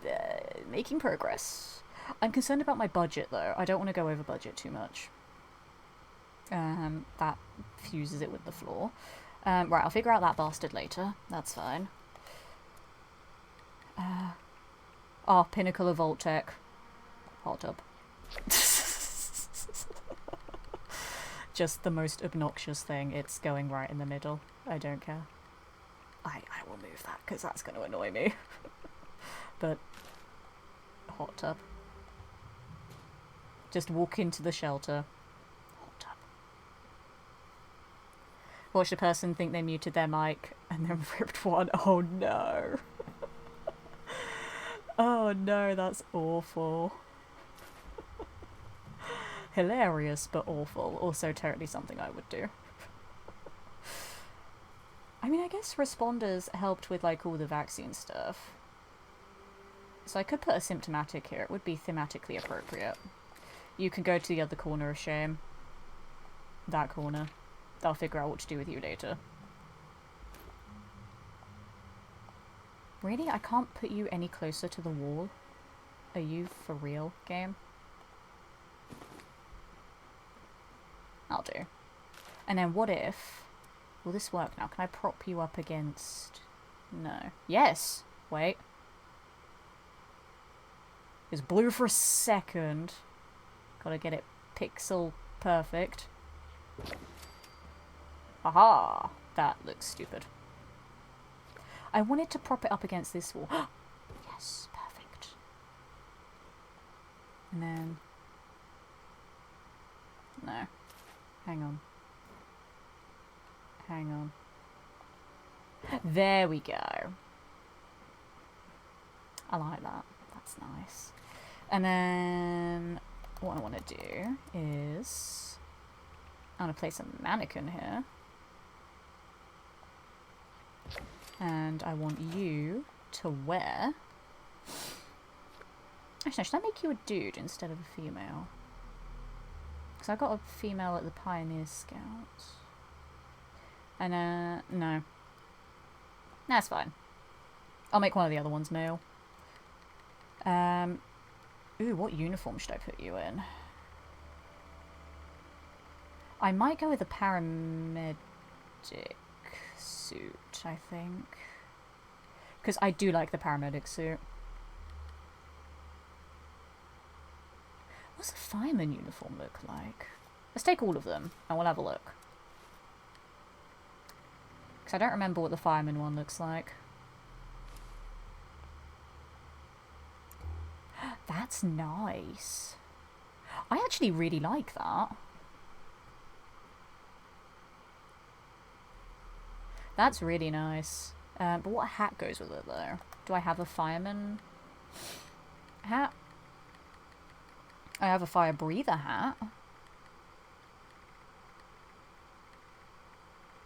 making progress. I'm concerned about my budget, though. I don't want to go over budget too much. That fuses it with the floor. Right, I'll figure out that bastard later. That's fine. Pinnacle of Vault-Tec. Hot tub. Just the most obnoxious thing. It's going right in the middle. I don't care. I will move that because that's going to annoy me. But hot tub. Just walk into the shelter. Hot tub. Watch the person think they muted their mic and then ripped one. Oh no. Oh no, that's awful. Hilarious, but awful. Also totally something I would do. I mean, I guess responders helped with, like, all the vaccine stuff. So I could put a symptomatic here. It would be thematically appropriate. You can go to the other corner of shame. That corner. I'll figure out what to do with you later. Really? I can't put you any closer to the wall? Are you for real, game? I'll do. And then what if... Will this work now? Can I prop you up against... No. Yes! Wait. It's blue for a second. Gotta get it pixel perfect. Aha! That looks stupid. I wanted to prop it up against this wall. Yes, And then... No. Hang on. Hang on. There we go. I like that. That's nice. And then what I want to do is I want to place a mannequin here. And I want you to wear... Actually, should I make you a dude instead of a female? Because I got a female at the Pioneer Scouts. And, no. That's fine. I'll make one of the other ones male. Ooh, what uniform should I put you in? I might go with a paramedic suit, I think. Because I do like the paramedic suit. What's a fireman uniform look like? Let's take all of them and we'll have a look. Because I don't remember what the fireman one looks like. That's nice. I actually really like that. That's really nice. But what hat goes with it, though? Do I have a fireman hat? I have a fire breather hat.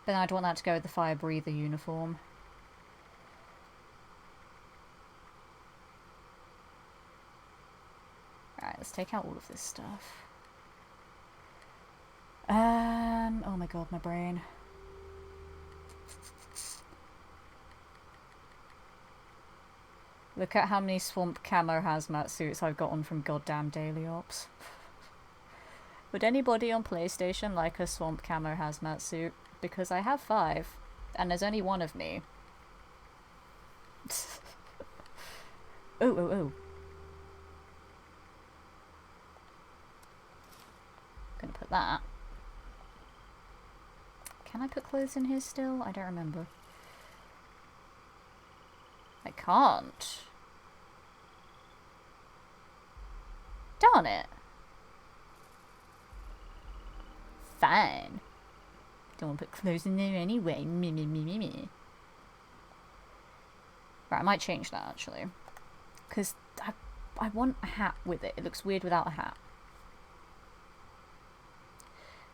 But I'd want that to go with the fire breather uniform. Alright, let's take out all of this stuff. Oh my god, my brain. Look at how many swamp camo hazmat suits I've gotten from goddamn Daily Ops. Would anybody on PlayStation like a swamp camo hazmat suit? Because I have 5, and there's only one of me. Oh. Gonna put that. Can I put clothes in here still? I don't remember. I can't. Darn it. Fine. Don't want to put clothes in there anyway. Right, I might change that actually. Because I want a hat with it. It looks weird without a hat.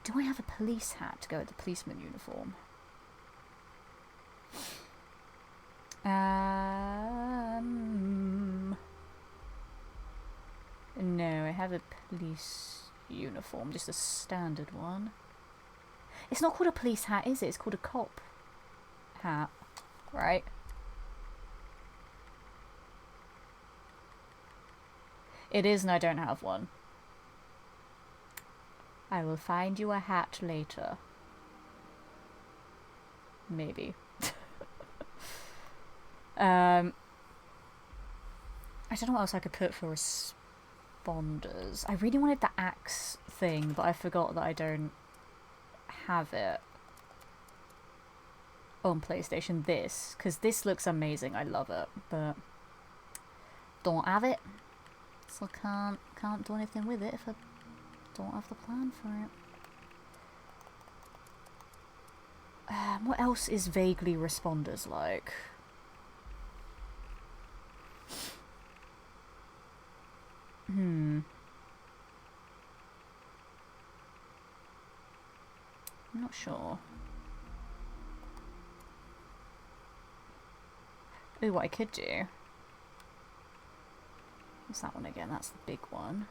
Do I have a police hat to go with the policeman uniform? No, I have a police uniform, just a standard one. It's not called a police hat, is it? It's called a cop hat, right? It is, and I don't have one. I will find you a hat later. Maybe. I don't know what else I could put for responders. I really wanted the axe thing, but I forgot that I don't have it on PlayStation. This, because this looks amazing. I love it, but don't have it, so I can't do anything with it if I don't have the plan for it. What else is vaguely responders like? I'm not sure. Ooh, what I could do. What's that one again? That's the big one.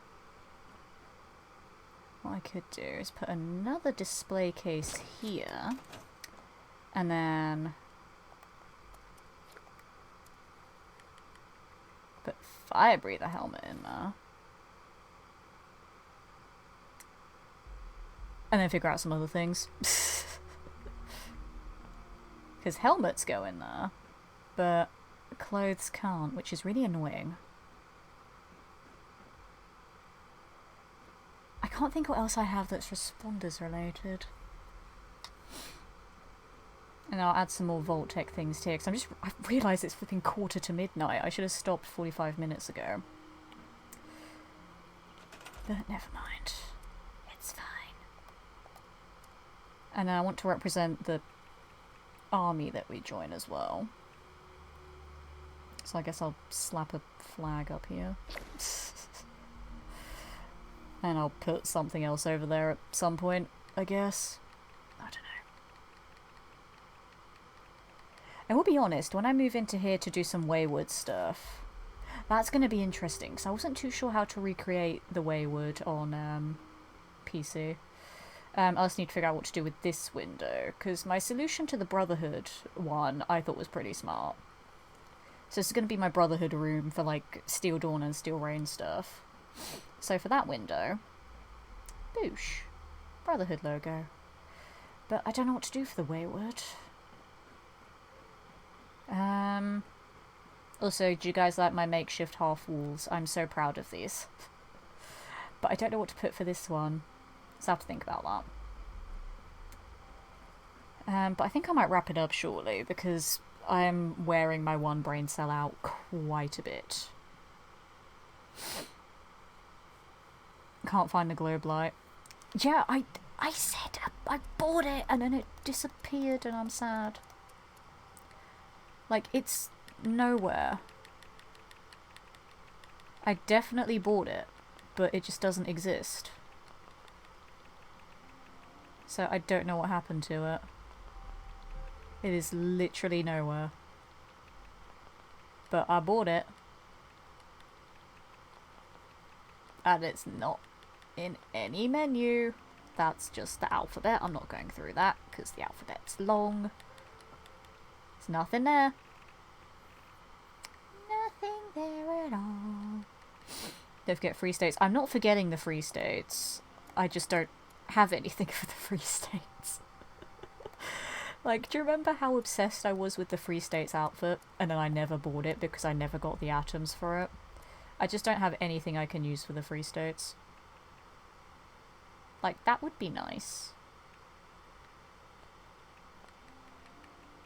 What I could do is put another display case here. And then put fire breather helmet in there. And then figure out some other things. Because helmets go in there, but clothes can't, which is really annoying. I can't think what else I have that's responders related. And I'll add some more Vault-Tec things here, because I realised it's flipping 1:45 to midnight. I should have stopped 45 minutes ago. But never mind. It's fine. And I want to represent the army that we join as well. So I guess I'll slap a flag up here. And I'll put something else over there at some point, I guess. I don't know. I will be honest, when I move into here to do some Wayward stuff, that's going to be interesting, because I wasn't too sure how to recreate the Wayward on PC. I also need to figure out what to do with this window, because my solution to the Brotherhood one I thought was pretty smart. So this is going to be my Brotherhood room for, like, Steel Dawn and Steel Rain stuff. So for that window, boosh, Brotherhood logo. But I don't know what to do for the Wayward. Also, do you guys like my makeshift half walls? I'm so proud of these. But I don't know what to put for this one. So I have to think about that. But I think I might wrap it up shortly, because I'm wearing my one brain cell out quite a bit. Can't find the globe light. Yeah, I said I bought it and then it disappeared and I'm sad. Like, it's nowhere. I definitely bought it, but it just doesn't exist. So I don't know what happened to it. It is literally nowhere. But I bought it. And it's not in any menu. That's just the alphabet. I'm not going through that because the alphabet's long. There's nothing there. Nothing there at all. Don't forget free states. I'm not forgetting the free states. I just don't have anything for the free states. Like, do you remember how obsessed I was with the free states outfit? And then I never bought it because I never got the atoms for it. I just don't have anything I can use for the free states. Like, that would be nice.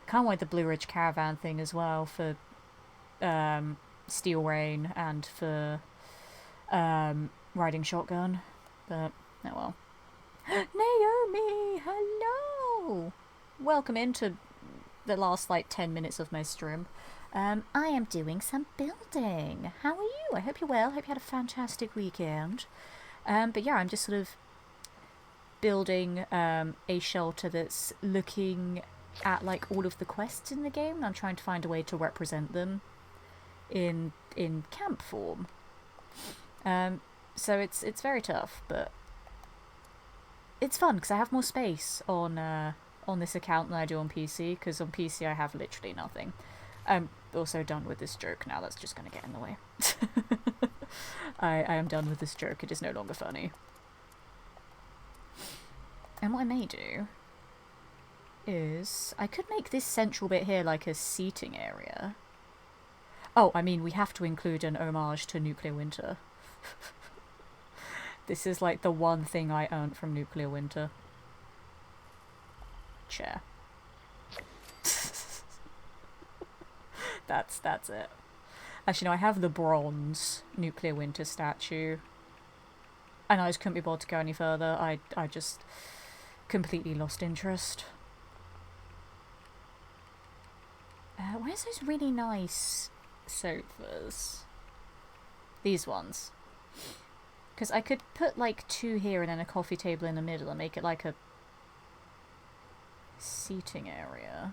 Can't wait the Blue Ridge Caravan thing as well for Steel Rain and for Riding Shotgun. But, oh well. Naomi! Hello! Welcome into the last, like, 10 minutes of my stream. I am doing some building. How are you? I hope you're well. I hope you had a fantastic weekend. But yeah, I'm just sort of building a shelter that's looking at, like, all of the quests in the game, and I'm trying to find a way to represent them in camp form. So it's very tough, but it's fun because I have more space on this account than I do on PC, because on PC I have literally nothing. I'm also done with this joke now. That's just going to get in the way. I am done with this joke. It is no longer funny. And what I may do is I could make this central bit here like a seating area. Oh, I mean, we have to include an homage to Nuclear Winter. This is like the one thing I earned from Nuclear Winter. Chair. That's it. Actually, no, I have the bronze Nuclear Winter statue. And I just couldn't be bothered to go any further. I just completely lost interest. Where's those really nice sofas? These ones. Because I could put like 2 here and then a coffee table in the middle and make it like a seating area.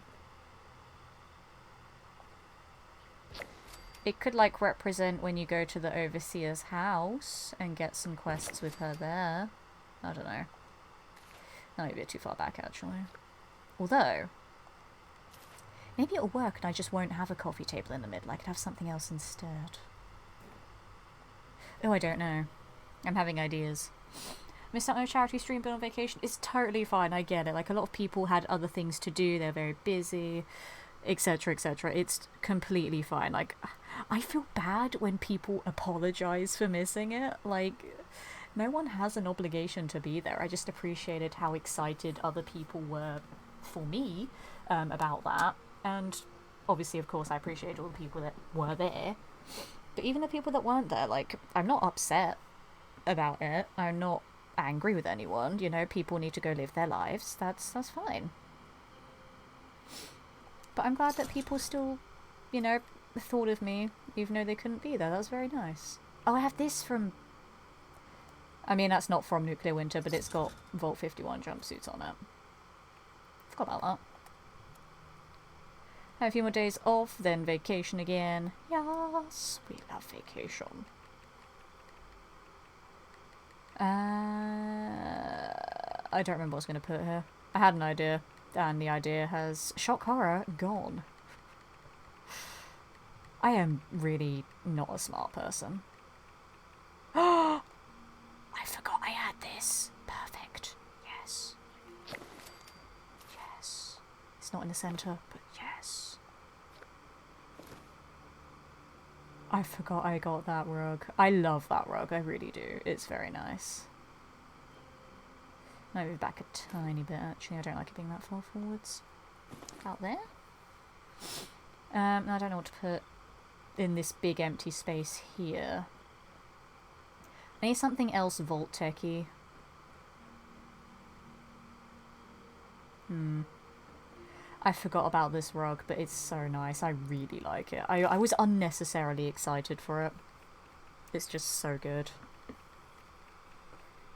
It could like represent when you go to the Overseer's house and get some quests with her there. I don't know. That might be a bit too far back actually. Although, maybe it'll work and I just won't have a coffee table in the middle. I could have something else instead. Oh, I don't know. I'm having ideas. Missed out on a charity stream, been on vacation. It's totally fine, I get it. Like, a lot of people had other things to do, they're very busy, etc, etc. It's completely fine. Like, I feel bad when people apologize for missing it. Like, no one has an obligation to be there. I just appreciated how excited other people were for me about that. And obviously, of course, I appreciate all the people that were there. But even the people that weren't there, like, I'm not upset about it. I'm not angry with anyone. You know, people need to go live their lives. That's fine. But I'm glad that people still, you know, thought of me, even though they couldn't be there. That was very nice. Oh, I have this from... I mean, that's not from Nuclear Winter, but it's got Vault 51 jumpsuits on it. Forgot about that. Have a few more days off, then vacation again. Yes, we love vacation. I don't remember what I was going to put here. I had an idea, and the idea has shock horror gone. I am really not a smart person. I forgot I had this. Perfect. Yes. Yes. It's not in the centre, but yes. I forgot I got that rug. I love that rug, I really do. It's very nice. I'll move back a tiny bit, actually. I don't like it being that far forwards. Out there. I don't know what to put in this big empty space here. I need something else Vault-Tech-y. I forgot about this rug, but it's so nice. I really like it. I was unnecessarily excited for it. It's just so good.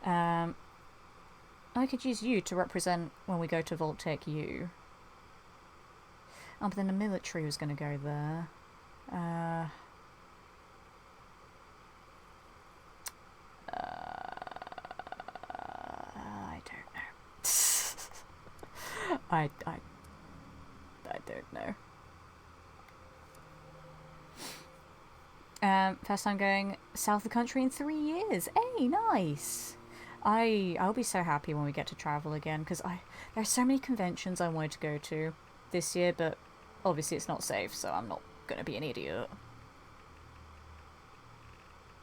I could use you to represent when we go to Vault-Tech U. Oh, but then the military was going to go there. I don't know. I don't know. First time going south of the country in 3 years. Hey, nice. I'll be so happy when we get to travel again, because there are so many conventions I wanted to go to this year, but obviously it's not safe, so I'm not going to be an idiot.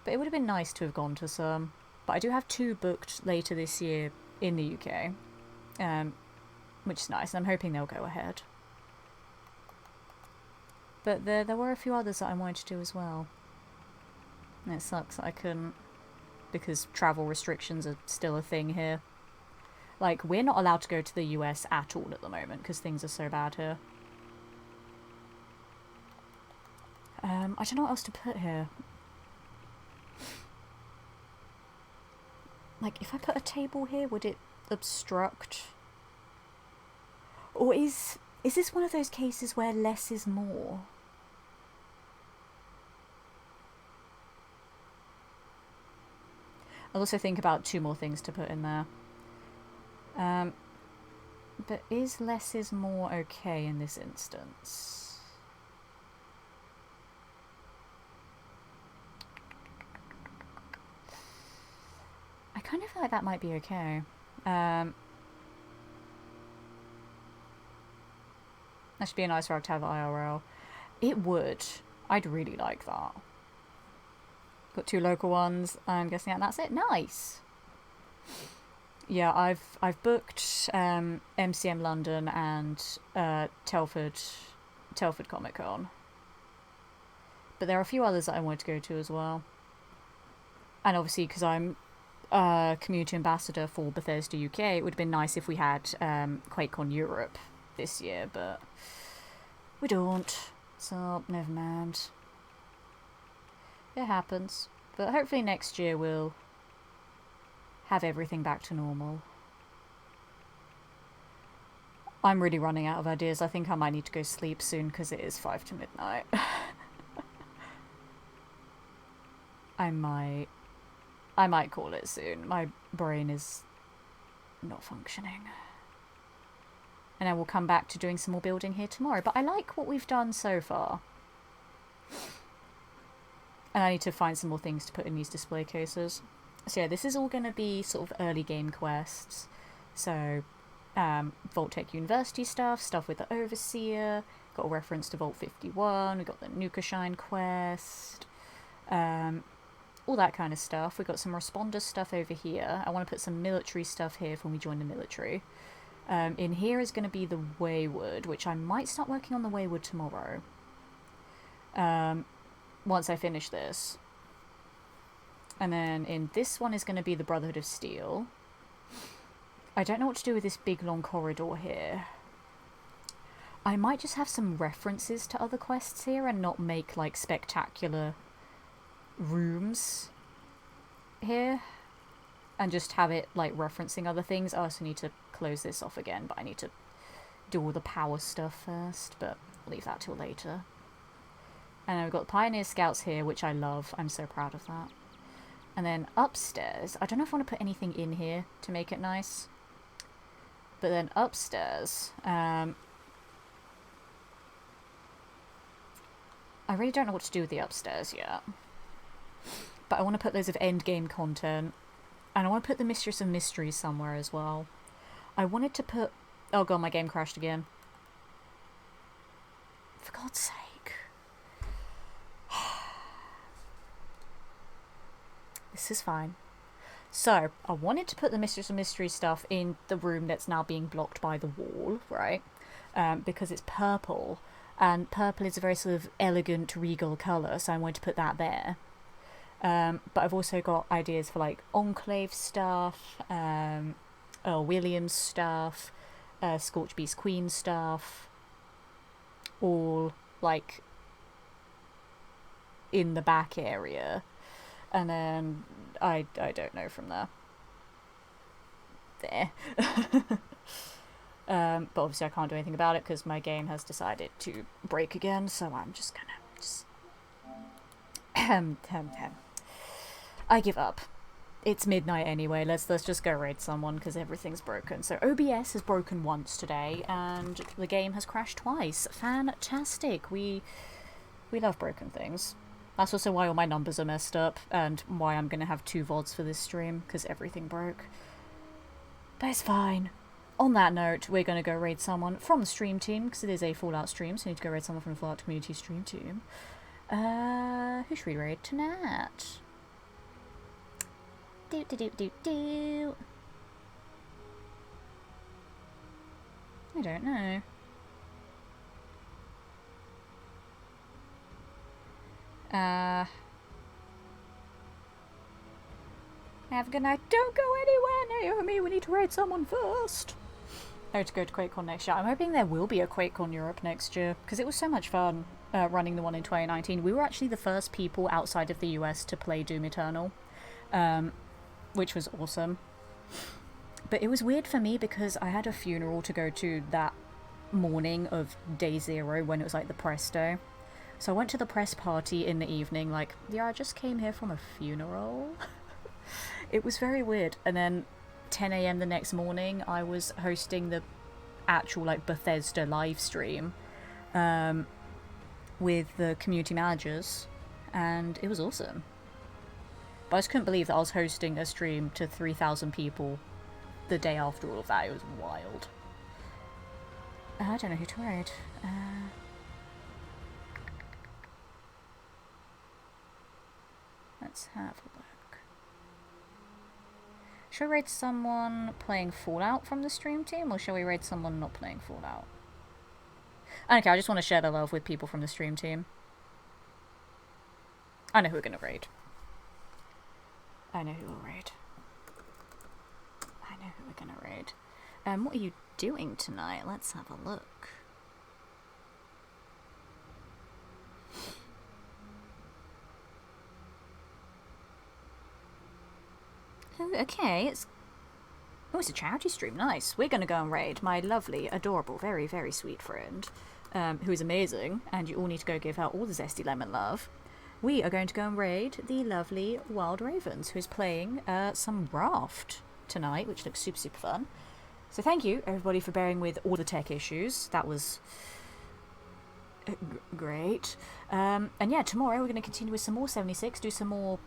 But it would have been nice to have gone to some. But I do have 2 booked later this year in the UK, which is nice, and I'm hoping they'll go ahead. But there were a few others that I wanted to do as well. And it sucks that I couldn't, because travel restrictions are still a thing here. Like, we're not allowed to go to the US at all at the moment, because things are so bad here. I don't know what else to put here. Like, if I put a table here, would it obstruct? Or is this one of those cases where less is more? I'll also think about 2 more things to put in there. But is less is more okay in this instance? I kind of feel like that might be okay. That should be a nice rug to have IRL. It would. I'd really like that. Got 2 local ones. I'm guessing that's it. Nice. Yeah, I've booked MCM London and Telford Comic Con. But there are a few others that I wanted to go to as well. And obviously, because I'm community ambassador for Bethesda UK, it would have been nice if we had QuakeCon Europe this year, but we don't. So, never mind. It happens. But hopefully next year we'll have everything back to normal. I'm really running out of ideas. I think I might need to go sleep soon because it is 5 to midnight. I might call it soon. My brain is not functioning. And I will come back to doing some more building here tomorrow. But I like what we've done so far. And I need to find some more things to put in these display cases. So yeah, this is all going to be sort of early game quests. So, Vault-Tech University stuff with the Overseer, got a reference to Vault 51, we got the Nukashine quest, all that kind of stuff. We got some Responder stuff over here. I want to put some military stuff here for when we join the military. In here is going to be the Wayward, which I might start working on the Wayward tomorrow. Once I finish this. And then in this one is going to be the Brotherhood of Steel. I don't know what to do with this big long corridor here. I might just have some references to other quests here and not make, like, spectacular rooms here. And just have it, like, referencing other things. I also need to close this off again, but I need to do all the power stuff first, but I'll leave that till later. And then we've got Pioneer Scouts here, which I love. I'm so proud of that. And then upstairs, I don't know if I want to put anything in here to make it nice. But then upstairs, I really don't know what to do with the upstairs yet. But I want to put loads of endgame content. And I want to put the Mistress of Mysteries somewhere as well. I wanted to put... Oh god, my game crashed again. For God's sake. This is fine. So, I wanted to put the Mistress of Mysteries stuff in the room that's now being blocked by the wall, right? Because it's purple. And purple is a very sort of elegant, regal colour, so I wanted to put that there. But I've also got ideas for, like, Enclave stuff, Earl Williams stuff, Scorch Beast Queen stuff, all, like, in the back area. And then, I don't know from there. There. But obviously I can't do anything about it because my game has decided to break again, so I'm just gonna, I give up. It's midnight anyway, let's just go raid someone because everything's broken. So OBS has broken once today, and the game has crashed twice. Fantastic! We love broken things. That's also why all my numbers are messed up, and why I'm gonna have 2 VODs for this stream, because everything broke. But it's fine. On that note, we're gonna go raid someone from the stream team, because it is a Fallout stream, so we need to go raid someone from the Fallout community stream team. Who should we raid tonight? Do. I don't know. Have a good night. Don't go anywhere, Naomi. We need to raid someone first. I have to go to QuakeCon next year. I'm hoping there will be a QuakeCon Europe next year, because it was so much fun running the one in 2019. We were actually the first people outside of the US to play Doom Eternal, which was awesome. But it was weird for me because I had a funeral to go to that morning of day 0 when it was like the press day. So I went to the press party in the evening, like, yeah, I just came here from a funeral. It was very weird. And then 10 AM the next morning, I was hosting the actual, like, Bethesda live stream with the community managers, and it was awesome. But I just couldn't believe that I was hosting a stream to 3,000 people the day after all of that. It was wild. I don't know who to raid. Let's have a look. Shall we raid someone playing Fallout from the stream team, or shall we raid someone not playing Fallout? I don't care, I just want to share the love with people from the stream team. I know who we're going to raid. I know who we'll raid. I know who we're going to raid. What are you doing tonight? Let's have a look. Okay, it's a charity stream. Nice. We're going to go and raid my lovely, adorable, very, very sweet friend, who is amazing, and you all need to go give her all the zesty lemon love. We are going to go and raid the lovely Wild Ravens, who is playing some Raft tonight, which looks super, super fun. So thank you, everybody, for bearing with all the tech issues. That was great. And yeah, tomorrow we're going to continue with some more 76, do some more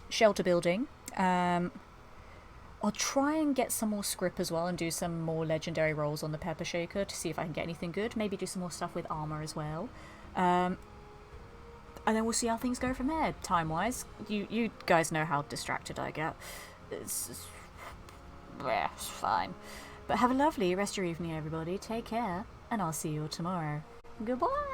shelter building. I'll try and get some more script as well and do some more legendary rolls on the Pepper Shaker to see if I can get anything good. Maybe do some more stuff with armor as well. And then we'll see how things go from there, time-wise. You guys know how distracted I get. It's fine. But have a lovely rest of your evening, everybody. Take care, and I'll see you all tomorrow. Goodbye!